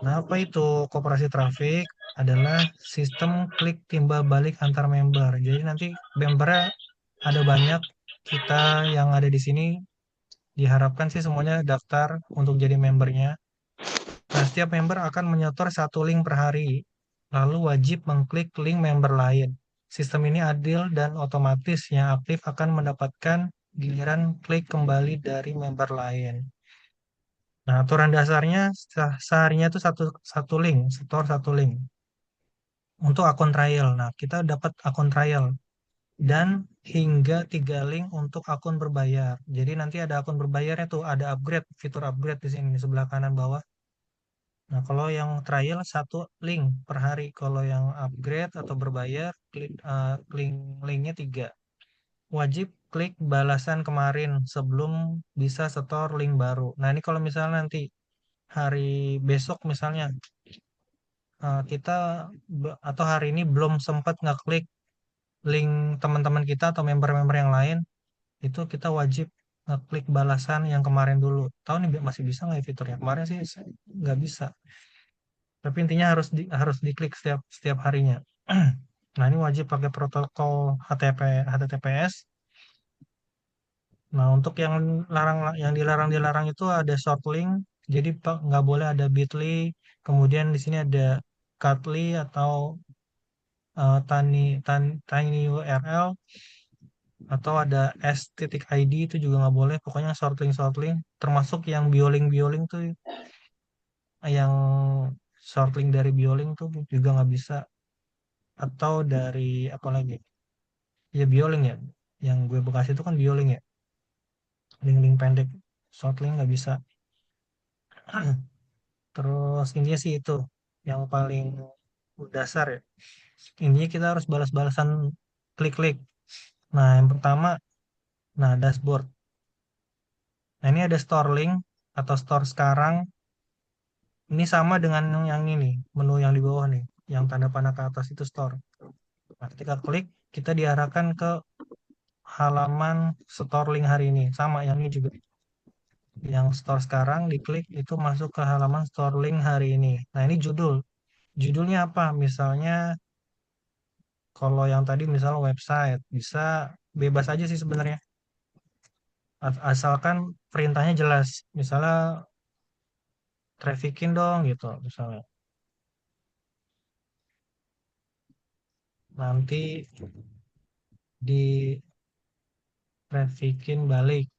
A: Nah, apa itu koperasi traffic? Adalah sistem klik timbal balik antar member. Jadi nanti membernya ada banyak, kita yang ada di sini diharapkan sih semuanya daftar untuk jadi membernya. Nah, setiap member akan menyetor satu link per hari, lalu wajib mengklik link member lain. Sistem ini adil dan otomatis, yang aktif akan mendapatkan giliran klik kembali dari member lain. Nah, aturan dasarnya seharinya itu satu link, setor satu link untuk akun trial. Nah, kita dapat akun trial dan hingga 3 link untuk akun berbayar. Jadi nanti ada akun berbayarnya tuh, ada upgrade, fitur upgrade di sini di sebelah kanan bawah. Nah, kalau yang trial satu link per hari, kalau yang upgrade atau berbayar, linknya 3. Wajib klik balasan kemarin sebelum bisa setor link baru. Nah, ini kalau misalnya nanti hari besok misalnya kita atau hari ini belum sempat ngeklik link teman-teman kita atau member-member yang lain, itu kita wajib ngeklik balasan yang kemarin dulu. Tahu nih masih bisa nggak ya fiturnya? Kemarin sih nggak bisa. Tapi intinya harus diklik setiap harinya. Nah, ini wajib pakai protokol HTTPS. Nah, untuk yang dilarang itu ada short link. Jadi nggak boleh ada bit.ly. Kemudian di sini ada cut.ly atau tiny URL, atau ada s.id, itu juga nggak boleh. Pokoknya short link termasuk yang bioling tuh, yang short link dari bioling tuh juga nggak bisa. Atau dari apa lagi, Ya Bioling ya. Yang gue bekas itu kan Bioling ya. Link-link pendek. Short link nggak bisa. Terus intinya sih itu yang paling dasar ya. Intinya kita harus balas-balasan klik-klik. Nah, yang pertama, nah dashboard. Nah, ini ada store link atau store sekarang. Ini sama dengan yang ini, menu yang di bawah nih, yang tanda panah ke atas itu store. Nah, ketika klik, kita diarahkan ke halaman store link hari ini. Sama yang ini juga. Yang store sekarang diklik itu masuk ke halaman store link hari ini. Nah, ini judul. Judulnya apa? Misalnya kalau yang tadi misalnya website, bisa bebas aja sih sebenarnya. Asalkan perintahnya jelas. Misalnya trafficking dong gitu misalnya. Nanti di trafficking balik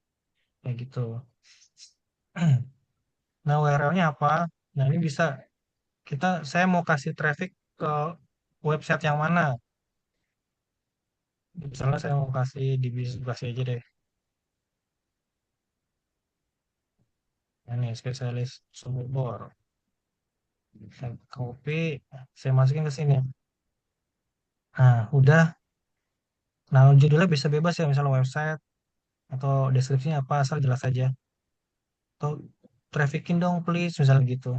A: kayak gitu. Nah, URL-nya apa? Nah, ini bisa saya mau kasih traffic ke website yang mana? Misalnya saya mau kasih di bisnis kasih aja deh. Ini spesialis sumber bor. Saya copy, saya masukin ke sini. Nah, udah. Nah, judulnya bisa bebas ya, misalnya website atau deskripsinya apa, asal jelas aja. Atau trafficking dong please, misalnya gitu.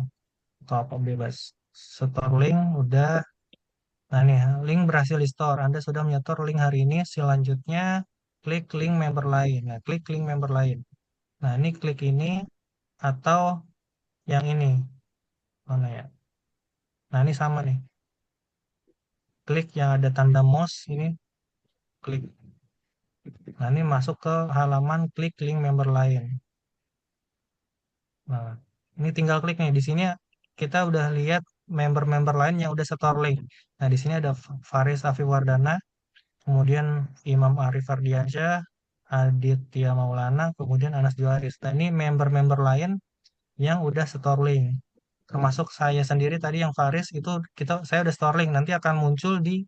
A: Atau apa bebas. Store link, udah. Nah, nih, link berhasil di store. Anda sudah menyetor link hari ini. Selanjutnya, klik link member lain. Nah, klik link member lain. Nah, ini klik ini atau yang ini. Mana ya? Nah, ini sama nih. Klik yang ada tanda mouse ini. Klik. Nah, ini masuk ke halaman klik link member lain. Nah, ini tinggal klik nih. Di sini kita udah lihat member-member lain yang udah setor link. Nah, di sini ada Faris Afiwardana, kemudian Imam Arif Ardiansyah, Aditya Maulana, kemudian Anas Juaris. Nah, ini member-member lain yang udah store link. Termasuk saya sendiri tadi yang Faris itu saya udah store link. Nanti akan muncul di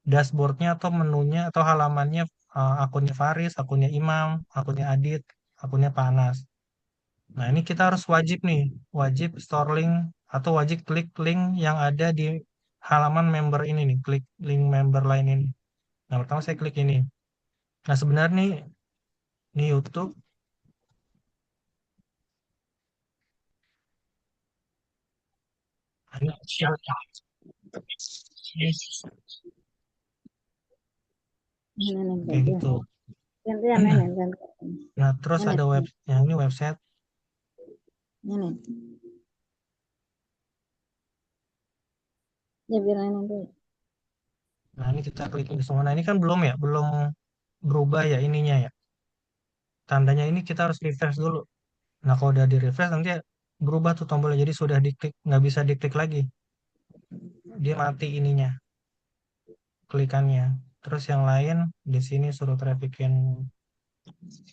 A: dashboardnya atau menunya atau halamannya akunnya Faris, akunnya Imam, akunnya Adit, akunnya Panas. Nah, ini kita harus wajib nih, wajib store link atau wajib klik link yang ada di halaman member ini nih, klik link member lain ini. Nah, pertama saya klik ini. Nah, sebenarnya nih, YouTube. Ini kayak gitu.
F: Gantian nenek gantian.
A: Nah, terus ada yang ini website.
F: Nenek. Ya biar nenek dulu.
A: Nah, ini kita klik ini semua. Nah, ini kan belum ya, belum berubah ya ininya ya. Tandanya ini kita harus refresh dulu. Nah, kalau udah di refresh nanti berubah tuh tombolnya. Jadi sudah diklik, nggak bisa diklik lagi. Dia mati ininya, klikannya. Terus yang lain di sini suruh traffickin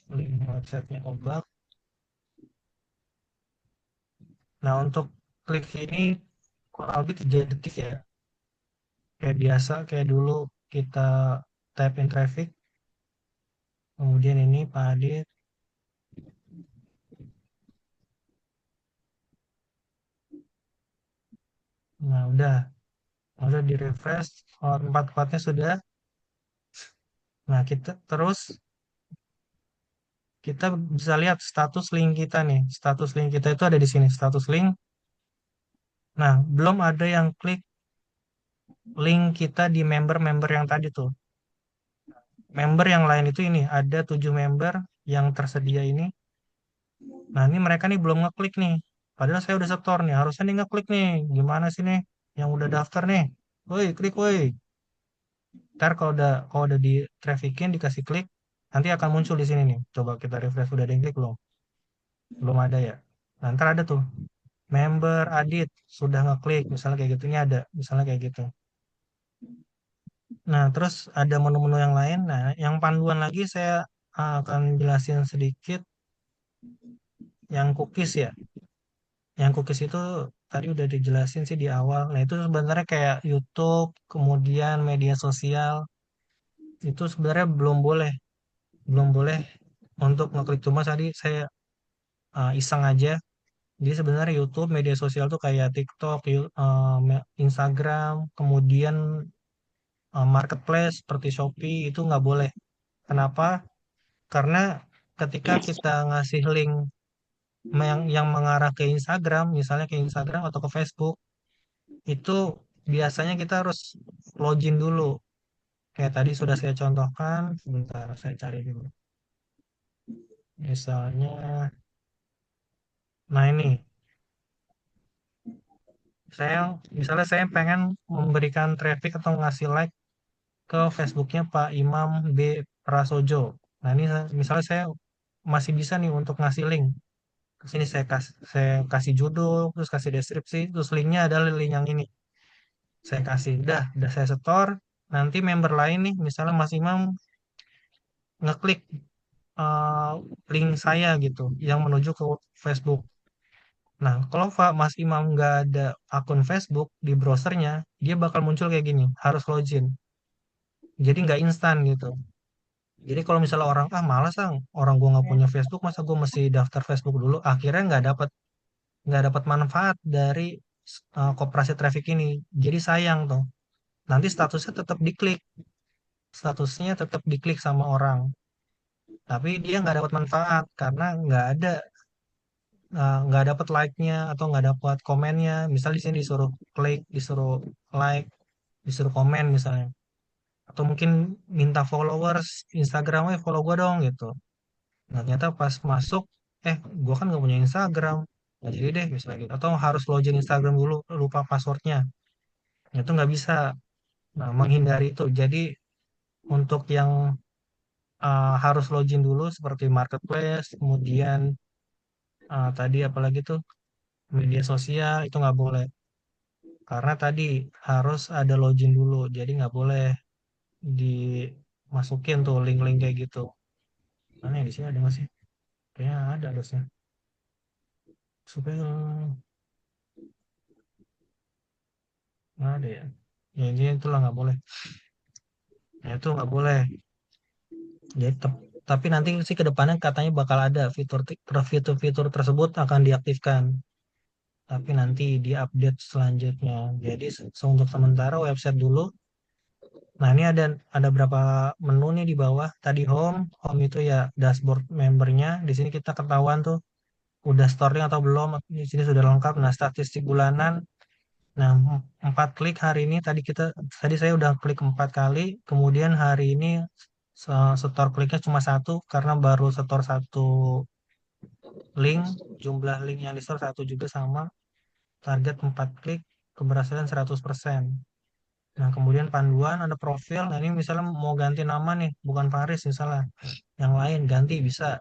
A: link websitenya Obak. Nah, untuk klik ini kurang lebih 3 detik ya. Kayak biasa, kayak dulu kita tap in traffic. Kemudian ini Pak Adit. Nah, udah di refresh. Empat-empatnya sudah. Nah, kita bisa lihat status link kita nih. Status link kita itu ada di sini, status link. Nah, belum ada yang klik link kita di member-member yang tadi tuh. Member yang lain itu ini, ada 7 member yang tersedia ini. Nah, ini mereka nih belum ngeklik nih. Padahal saya udah setor nih, harusnya nih ngeklik nih. Gimana sih nih yang udah daftar nih? Woi, klik woi. Ntar kalau udah di traffickin dikasih klik, nanti akan muncul di sini nih. Coba kita refresh, udah ada yang klik belum? Belum ada ya. Nah, ntar ada tuh member Adit sudah ngeklik, misalnya kayak gitu. Ini ada misalnya kayak gitu. Nah, terus ada menu-menu yang lain. Nah, yang panduan lagi saya akan jelasin sedikit yang cookies ya. Yang cookies itu tadi udah dijelasin sih di awal. Nah, itu sebenarnya kayak YouTube, kemudian media sosial. itu sebenarnya belum boleh untuk ngeklik. Cuma tadi saya iseng aja. Jadi sebenarnya YouTube, media sosial tuh kayak TikTok, Instagram, kemudian marketplace seperti Shopee itu nggak boleh. Kenapa? Karena ketika kita ngasih link yang mengarah ke Instagram, misalnya ke Instagram atau ke Facebook, itu biasanya kita harus login dulu. Kayak tadi sudah saya contohkan, sebentar saya cari dulu. Misalnya, nah ini, misalnya saya pengen memberikan traffic atau ngasih like ke Facebooknya Pak Imam B. Prasojo. Nah ini misalnya saya masih bisa nih untuk ngasih link. Ke sini saya kasih judul, terus kasih deskripsi, terus linknya adalah link yang ini. Saya kasih, udah saya setor. Nanti member lain nih, misalnya Mas Imam ngeklik eh, link saya gitu, yang menuju ke Facebook. Nah, kalau Pak Mas Imam nggak ada akun Facebook di browsernya, dia bakal muncul kayak gini, harus login. Jadi nggak instan gitu. Jadi kalau misalnya orang malas orang gua nggak punya Facebook, masa gua mesti daftar Facebook dulu, akhirnya nggak dapat manfaat dari koperasi traffic ini. Jadi sayang tuh. Nanti statusnya tetap diklik sama orang, tapi dia nggak dapat manfaat karena nggak dapat like-nya atau nggak dapat komennya. Misal di sini disuruh klik, disuruh like, disuruh komen misalnya, atau mungkin minta followers Instagram, follow gue dong gitu. Nah, ternyata pas masuk, gue kan nggak punya Instagram, nggak jadi deh misalnya gitu. Atau harus login Instagram dulu, lupa passwordnya. Nah, itu nggak bisa. Nah, menghindari itu. Jadi untuk yang harus login dulu seperti marketplace, kemudian tadi apalagi tuh media sosial itu nggak boleh. Karena tadi harus ada login dulu, jadi nggak boleh dimasukin tuh link-link kayak gitu. Mana ya, di sini ada nggak sih? Kayaknya ada harusnya. Supaya nggak ada ya. Ya intinya itulah nggak boleh. Nah itu nggak boleh. Jadi tapi nanti sih ke depannya katanya bakal ada fitur-fitur tersebut akan diaktifkan. Tapi nanti di update selanjutnya. Jadi untuk sementara website dulu. Nah, ini ada berapa menu nih di bawah. Tadi home itu ya dashboard membernya. Di sini kita ketahuan tuh udah storing atau belum. Di sini sudah lengkap. Nah, statistik bulanan. Nah, 4 klik hari ini tadi saya udah klik 4 kali. Kemudian hari ini setor kliknya cuma satu karena baru setor satu link. Jumlah link yang di store satu juga sama. Target 4 klik keberhasilan 100%. Nah, kemudian panduan ada profil. Nah, ini misalnya mau ganti nama nih, bukan Faris misalnya. Yang lain ganti bisa.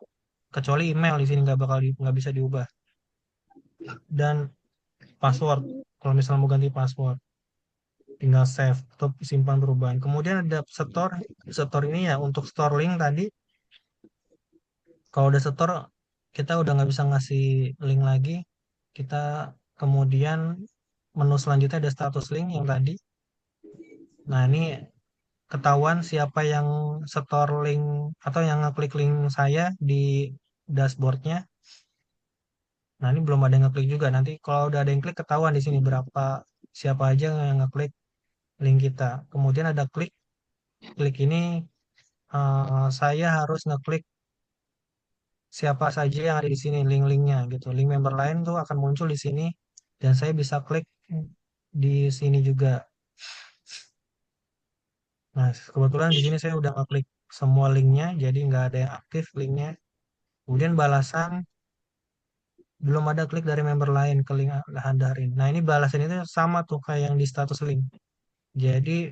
A: Kecuali email di sini nggak bisa diubah. Dan password. Kalau misalnya mau ganti password, tinggal save atau simpan perubahan. Kemudian ada store. Store ini ya untuk store link tadi. Kalau udah store, kita udah nggak bisa ngasih link lagi. Kita kemudian menu selanjutnya ada status link yang tadi. Nah, ini ketahuan siapa yang setor link atau yang ngeklik link saya di dashboardnya. Nah, ini belum ada yang ngeklik juga. Nanti kalau udah ada yang klik ketahuan di sini siapa aja yang ngeklik link kita. Kemudian ada klik ini saya harus ngeklik siapa saja yang ada di sini link-linknya gitu. Link member lain tuh akan muncul di sini dan saya bisa klik di sini juga. Nah, kebetulan di sini saya udah ngeklik semua linknya, jadi nggak ada yang aktif linknya. Kemudian balasan belum ada klik dari member lain ke link Handarin. Nah, ini balasan itu sama tuh kayak yang di status link. Jadi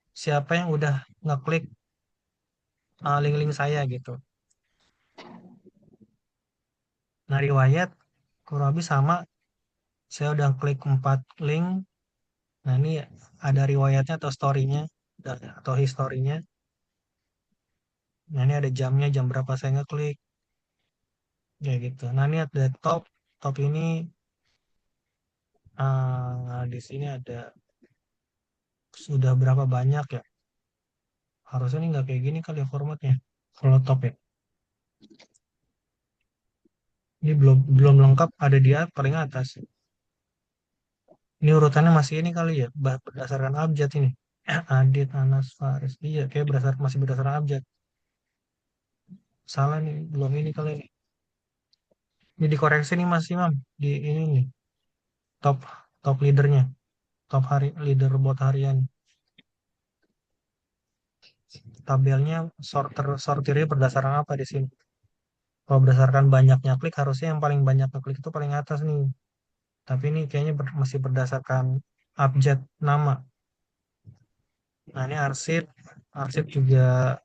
A: siapa yang udah ngeklik link-link saya gitu. Nah, riwayat kurang lebih sama. Saya udah klik 4 link. Nah, ini ada riwayatnya atau story-nya atau historinya. Nah, ini ada jamnya, jam berapa saya ngeklik. Ya gitu. Nah, ini ada top. Top ini di sini ada sudah berapa banyak ya Harusnya ini nggak kayak gini kali ya formatnya. Kalau top ya. Ini belum belum lengkap ada di paling atas. Ini urutannya masih ini kali ya, berdasarkan abjad ini. Adit, Anas, Faris. Iya, kayak masih berdasarkan abjad. Salah nih, belum ini kali ini. Ini dikoreksi nih Mas Imam di ini nih. Top top leadernya, top hari leader buat harian. Tabelnya sortirnya berdasarkan apa di sini? Kalau berdasarkan banyaknya klik harusnya yang paling banyak klik itu paling atas nih. Tapi ini kayaknya masih berdasarkan abjad nama. Nah ini arsip, arsip juga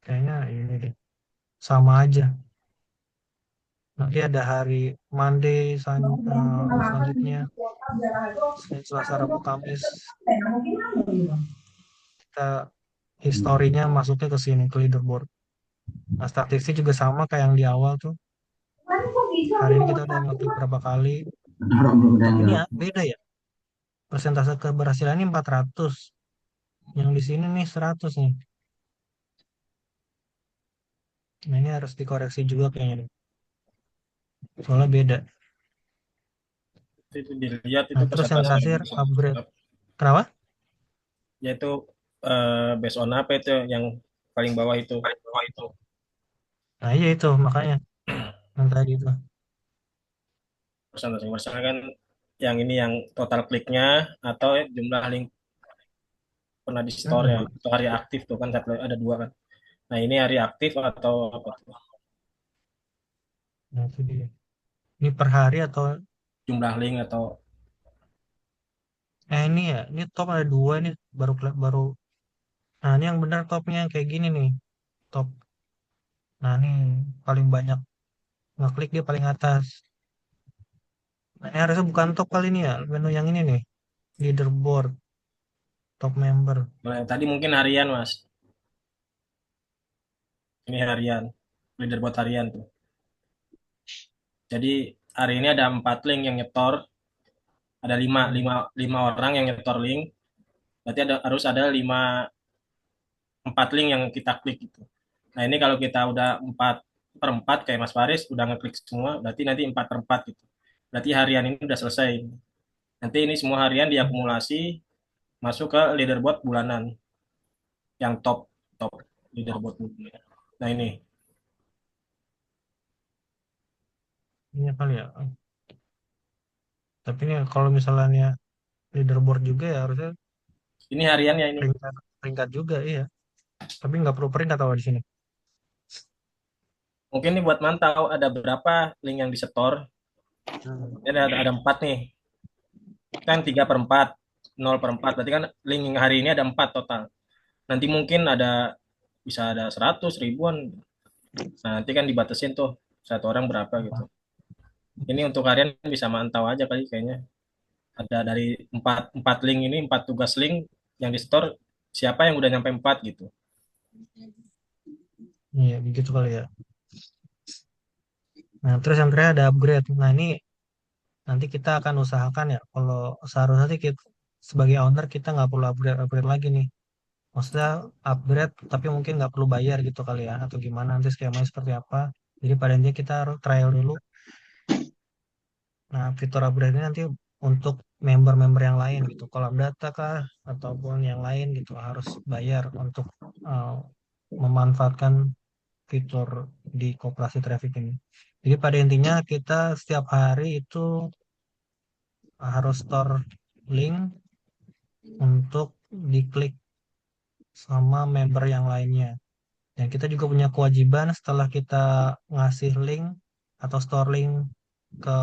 A: kayaknya ini deh sama aja. Nanti ada hari Monday, selanjutnya, Senin, Selasa, Rabu, Kamis. Kita historinya masuknya ke sini ke leaderboard. Nah statistik juga sama kayak yang di awal tuh. Hari ini kita udah ngeklik berapa kali. Tapi ini ya, beda ya. Persentase keberhasilan ini 400. Yang di sini nih 100 nih. Nah ini harus dikoreksi juga kayaknya nih. Soalnya beda.
D: Itu dilihat itu
A: Nah terus yang
D: persentase yang
A: terakhir
D: bisa.
A: upgrade. Kenapa?
D: Yaitu based on apa itu yang paling bawah itu.
A: Nah iya itu makanya yang tadi itu.
D: Persentase masalah kan yang ini yang total kliknya atau jumlah link pernah di store ya
A: Mm-mm.
D: atau hari aktif tuh kan ada dua kan. Nah ini hari aktif atau apa tuh?
A: Nah itu dia. Ini per hari atau
D: Jumlah link atau
A: ini ya, ini top ada dua nih baru. Nah ini yang benar topnya yang kayak gini nih, top. Nah ini paling banyak ngeklik dia paling atas. Nah ini harusnya bukan top kali ini ya, menu yang ini nih, leaderboard, top member.
D: nah, tadi mungkin harian Mas. Ini harian leaderboard harian tuh. Jadi hari ini ada 4 link yang nyetor, ada lima orang yang nyetor link. Berarti harus ada 4 link yang kita klik gitu. Nah ini kalau kita udah 4/4 kayak Mas Faris udah ngeklik semua, berarti nanti 4/4 gitu. Berarti harian ini udah selesai. Nanti ini semua harian diakumulasi masuk ke leaderboard bulanan yang top top leaderboard bulanan. Nah ini
A: Ini kali ya. Tapi ini kalau misalnya leaderboard juga ya harusnya
D: hariannya ini.
A: peringkat peringkat juga iya. Tapi nggak perlu peringkat apa di sini.
D: Mungkin ini buat mantau ada berapa link yang disetor. Ini ada 4 nih. Kan 3/4, 0/4. Berarti kan link yang hari ini ada 4 total. Nanti mungkin bisa ada 100 ribuan. Nah, nanti kan dibatasin tuh satu orang berapa gitu. Ini untuk harian bisa mantau aja kali kayaknya. Ada dari empat link ini, 4 tugas link yang di store, siapa yang udah nyampe 4 gitu.
A: Iya begitu kali ya. Nah terus yang terakhir ada upgrade. Nah ini nanti kita akan usahakan ya kalau seharusnya sih kita sebagai owner kita nggak perlu upgrade lagi nih. Maksudnya upgrade tapi mungkin nggak perlu bayar gitu kali ya atau gimana nanti skemanya seperti apa. Jadi pada intinya kita harus trial dulu. Nah fitur upgrade ini nanti untuk member-member yang lain gitu, kolam data kah ataupun yang lain gitu harus bayar untuk uh, memanfaatkan fitur di koperasi traffic ini. Jadi pada intinya kita setiap hari itu harus store link untuk diklik sama member yang lainnya. Dan kita juga punya kewajiban setelah kita ngasih link atau store link ke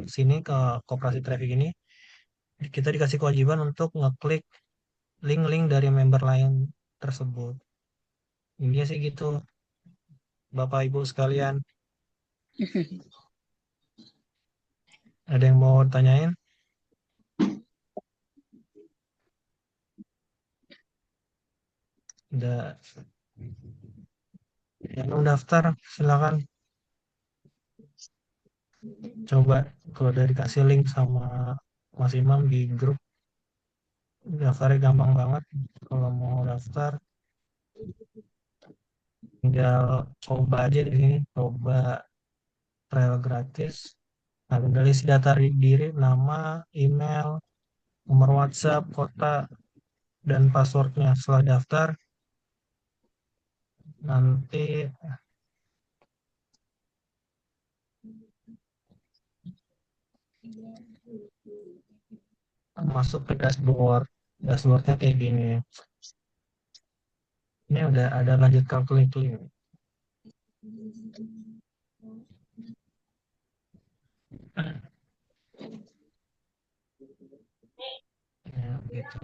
A: sini ke koperasi traffic ini, kita dikasih kewajiban untuk ngeklik link-link dari member lain tersebut. Ini sih gitu, Bapak Ibu sekalian. Ada yang mau tanyain? Udah yang mau daftar silakan. Coba kalau dari kasih link sama Mas Imam di grup daftarnya gampang banget kalau mau daftar Tinggal coba aja di sini, coba trial gratis. Nah, tinggal isi data diri, nama, email, nomor WhatsApp, kota, dan passwordnya. Setelah daftar, nanti masuk ke dashboard. Dashboardnya kayak gini. Ini udah ada lanjutkan klik-klik. Ya, gitu.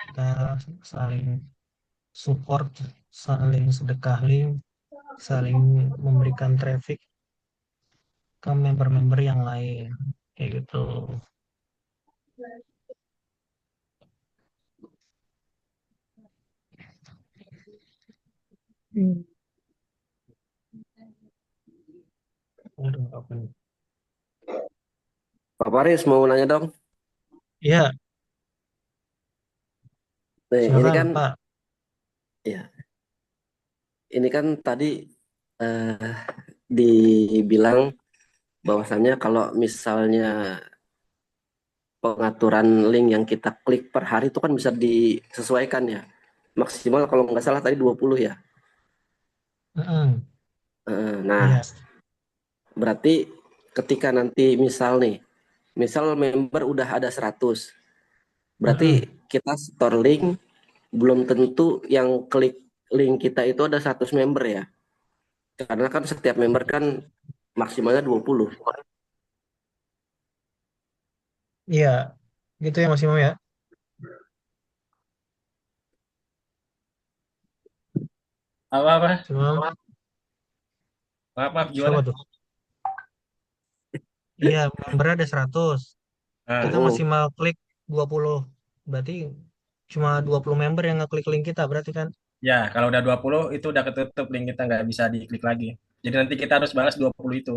A: Kita saling support, saling sedekah link, saling memberikan traffic ke member-member yang lain. Kayak gitu. Aduh, apa nih?
G: Pak Paris mau nanya dong.
A: Ya,
G: Nih, ini
A: silakan
G: kan
A: Pak.
G: ya, ini kan tadi eh, dibilang bahwasannya kalau misalnya pengaturan link yang kita klik per hari itu kan bisa disesuaikan ya. Maksimal kalau nggak salah tadi 20 ya.
A: Mm-mm.
G: Nah,
A: Iya.
G: berarti ketika nanti misal member udah ada 100, berarti
A: Mm-mm.
G: kita store link belum tentu yang klik link kita itu ada 100 member ya. Karena kan setiap member kan maksimalnya 20.
A: Iya, gitu ya Mas Imam ya.
D: Apa-apa?
A: Cuma
D: Maaf,
A: siapa
D: gimana?
A: tuh? Iya, membernya ada 100. Kita
D: Nah,
G: Mm-mm.
A: maksimal klik 20. Berarti cuma 20 member yang ngeklik link kita berarti kan?
D: ya kalau udah 20 itu udah ketutup link kita nggak bisa diklik lagi. Jadi nanti kita harus balas 20 itu.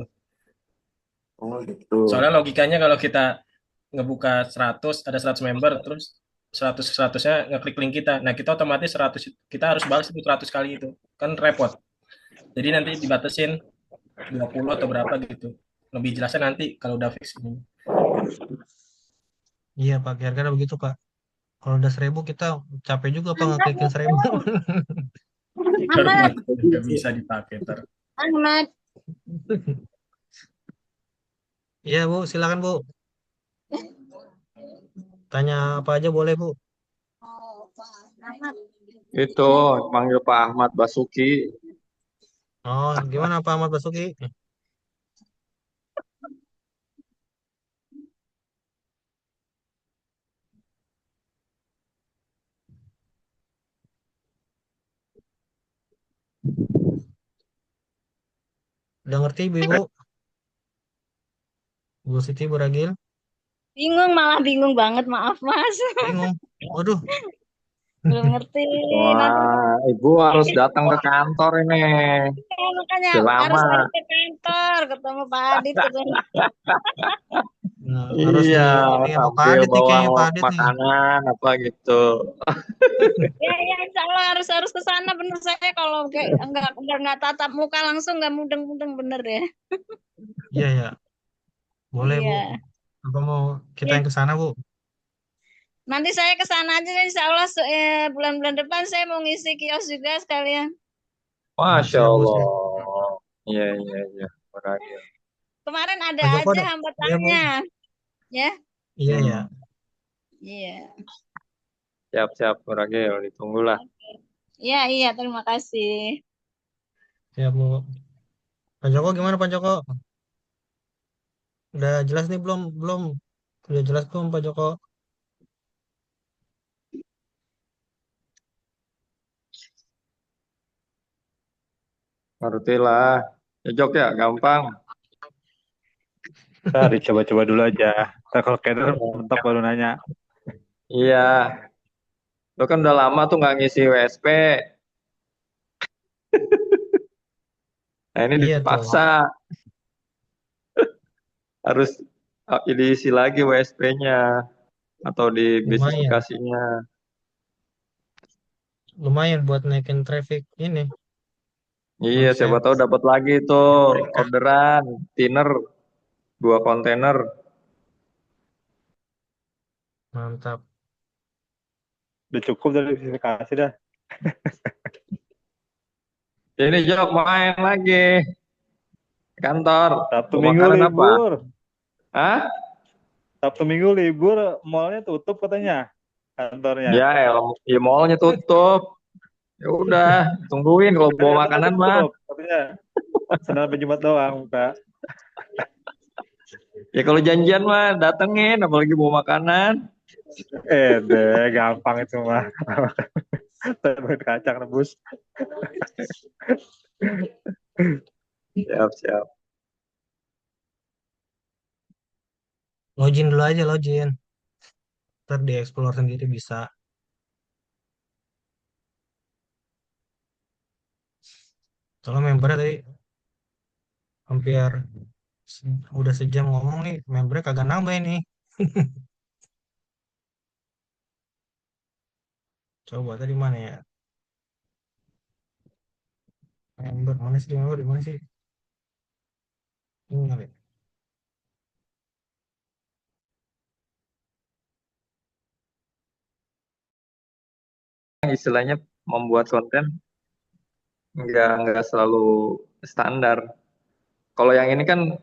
G: Oh gitu.
D: Soalnya logikanya kalau kita ngebuka 100 ada 100 member terus 100-100-nya ngeklik link kita. Nah, kita otomatis 100 kita harus balas itu 100 kali itu. Kan repot. Jadi nanti dibatasin 20 atau berapa gitu. Lebih jelasnya nanti kalau udah fix ini.
A: Iya Pak, kira-kira begitu Pak. Kalau udah 1000 kita capek juga Pak ngeklikin 1000.
D: Baru
F: Ahmad,
D: nggak bisa dipakai ntar.
F: Ahmad.
A: Iya Bu, silakan Bu. Tanya apa aja boleh Bu.
F: Ahmad.
E: Itu panggil Pak Ahmad Basuki.
A: Oh, gimana Pak Ahmad Basuki? Udah ngerti Bu? Bu Siti, Bu Ragil?
F: Bingung, malah bingung banget. Maaf, Mas.
A: Bingung. Waduh,
F: Belum ngerti. Nanti
E: Wah, Ibu harus datang ke kantor ini.
F: makanya
E: Udah lama.
F: harus ke kantor ketemu Pak Adit ketemu.
A: nah, harus
E: Iya,
A: di ini sama Pak
E: sambil
A: Adit nih
E: bawa
A: kayaknya Pak Adit nih.
E: makanan apa gitu.
F: Ya, ya, insya Allah harus ke sana bener saya kalau kayak enggak tatap muka langsung nggak mudeng-mudeng bener ya.
A: Iya ya, boleh Bu.
F: Iya.
A: Apa mau kita
F: Ya,
A: yang ke sana Bu?
F: nanti saya ke sana aja insya Allah bulan-bulan depan saya mau ngisi kios juga sekalian.
A: Nah,
E: Masya
A: siap Bu,
E: Allah.
A: siap.
E: Iya, iya, iya. Beragil.
F: Kemarin ada
A: Pak Joko
F: aja
A: ada? Iya Bu.
F: hambatannya, ya.
A: Iya ya,
F: Iya.
E: Siap-siap, Beragil. Ditunggulah.
F: Iya, iya, terima kasih.
A: siap Bu. Pak Joko gimana Pak Joko? Udah jelas nih belum? Belum. Udah jelas belum Pak Joko?
E: Ngerti lah. Ya, Jok ya, gampang.
H: Ntar dicoba-coba dulu aja. Ntar kalau keder mentok baru nanya.
E: Iya. Lo kan udah lama tuh nggak ngisi WSP. Nah, ini
A: Iya tuh,
E: dipaksa. Harus diisi lagi WSP-nya. Atau di
A: lumayan.
E: spesifikasinya.
A: lumayan buat naikin traffic ini
E: Iya, siapa
A: omset.
E: tahu dapat lagi tuh orderan thinner 2 kontainer.
A: Mantap.
H: Udah cukup dari verifikasi dah.
E: Ini Jok main lagi kantor.
H: Sabtu
E: Mau
H: Minggu
E: makanan apa?
H: libur.
E: Hah?
H: Sabtu Minggu libur, mallnya tutup katanya kantornya.
E: Ya, ya mallnya tutup. Ya udah, tungguin kalau bawa
H: Katanya
E: makanan mah.
H: tutup katanya. Senin sampai Jumat doang buka.
E: Ya kalau janjian mah datengin, apalagi bawa makanan.
H: Deh, gampang itu mah. Tempe kacang rebus.
E: Siap, siap.
A: Login dulu aja, login. Ntar di explore sendiri bisa. Soalnya membernya tadi hampir udah sejam ngomong nih, membernya kagak nambah ini. Coba tadi mana ya? Member mana sih? Member di mana sih? Ini kali.
E: Istilahnya membuat konten nggak selalu standar. Kalau yang ini kan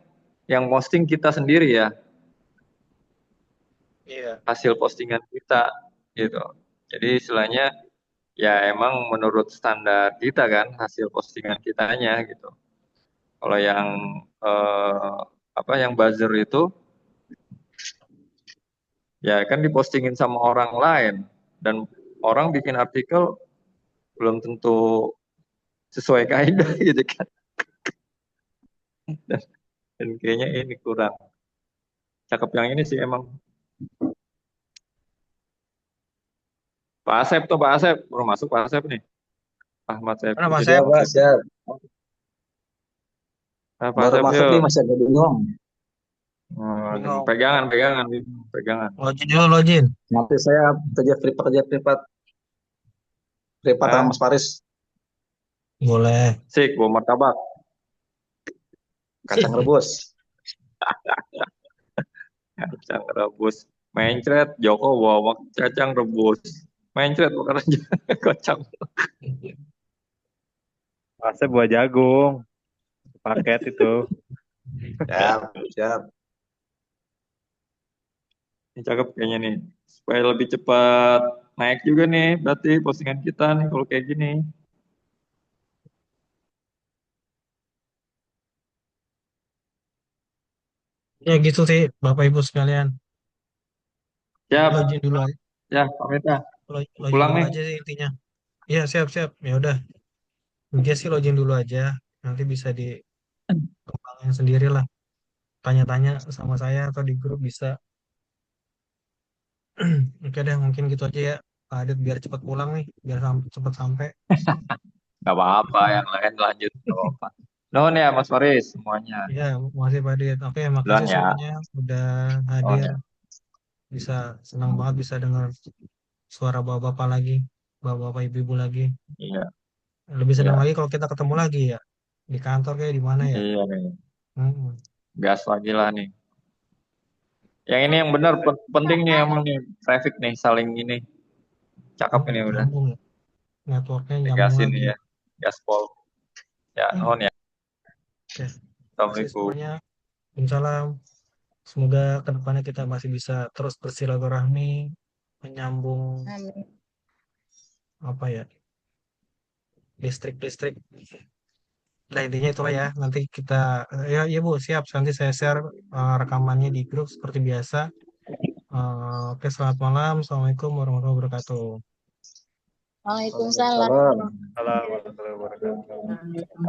E: yang posting kita sendiri ya,
A: Iya.
E: hasil postingan kita gitu. Jadi istilahnya ya emang menurut standar kita kan hasil postingan kitanya gitu. Kalau yang apa yang buzzer itu ya kan dipostingin sama orang lain dan orang bikin artikel belum tentu sesuai kaidah gitu kan. Dan kayaknya ini kurang cakep yang ini sih emang. Pak Asep tuh Pak Asep baru masuk Pak Asep nih. Ahmad
A: Mana
E: Saifuddin.
A: Mas
I: Ya,
A: Sep?
I: Pak, siap.
E: Nah, Pak
I: Baru
E: Asep
I: masuk
E: yuk.
I: nih, masih agak bingung.
A: Bingung.
E: Pegangan, pegangan, pegangan.
A: Login dulu, login.
I: Nanti saya kerja privat sama
E: Hah?
I: Mas Faris.
A: Boleh.
E: Sik, bawa martabak.
I: Kacang rebus.
E: Kacang rebus. Mencret, Joko bawa kacang rebus. Mencret bukan aja kacang.
H: Masa buah jagung. Paket itu.
I: Siap, siap.
E: Ini cakep kayaknya nih. Supaya lebih cepat naik juga nih berarti postingan kita nih kalau kayak gini.
A: Ya gitu sih, Bapak Ibu sekalian.
E: Siap,
A: Login dulu aja.
E: ya pamit ya.
A: Login
E: Pulang
A: dulu
E: nih.
A: aja sih intinya. Iya, siap-siap. Ya udah. Intinya sih login dulu aja. Nanti bisa dikembangin sendiri lah. Tanya-tanya sama saya atau di grup bisa. Oke deh, mungkin gitu aja ya. Pak Adit biar cepat pulang nih, biar cepat sampai.
E: Gak apa-apa, yang lain lanjut. Gak apa-apa. Nuhun ya Mas Faris semuanya.
A: Ya, makasih Pak Adit. Oke,
E: Pulang
A: makasih
E: ya.
A: semuanya udah
E: Nuhun
A: hadir.
E: ya.
A: Bisa senang banget bisa dengar suara bapak-bapak lagi, bapak-bapak ibu-ibu lagi.
E: Iya,
A: Lebih senang
E: iya.
A: lagi kalau kita ketemu lagi ya. Di kantor kayak di mana ya.
E: Iya nih.
A: Hmm.
E: Gas lagi lah nih. Yang ini yang benar penting nih emang nih traffic nih saling ini. Cakep ini udah.
A: Nyambung ya. Networknya nyambung
E: Digasin
A: lagi.
E: ya. Gaspol. Ya, nuhun ya.
A: Oke. Makasih
E: Assalamualaikum.
A: semuanya. Salam. Semoga kedepannya kita masih bisa terus bersilaturahmi, menyambung
F: Amin.
A: apa ya, listrik-listrik. Nah intinya itulah ya. Nanti kita ya Bu siap. Nanti saya share rekamannya di grup seperti biasa. Oke, selamat malam. Assalamualaikum warahmatullahi wabarakatuh.
F: Waalaikumsalam.
I: Salam.
H: Assalamualaikum warahmatullahi wabarakatuh.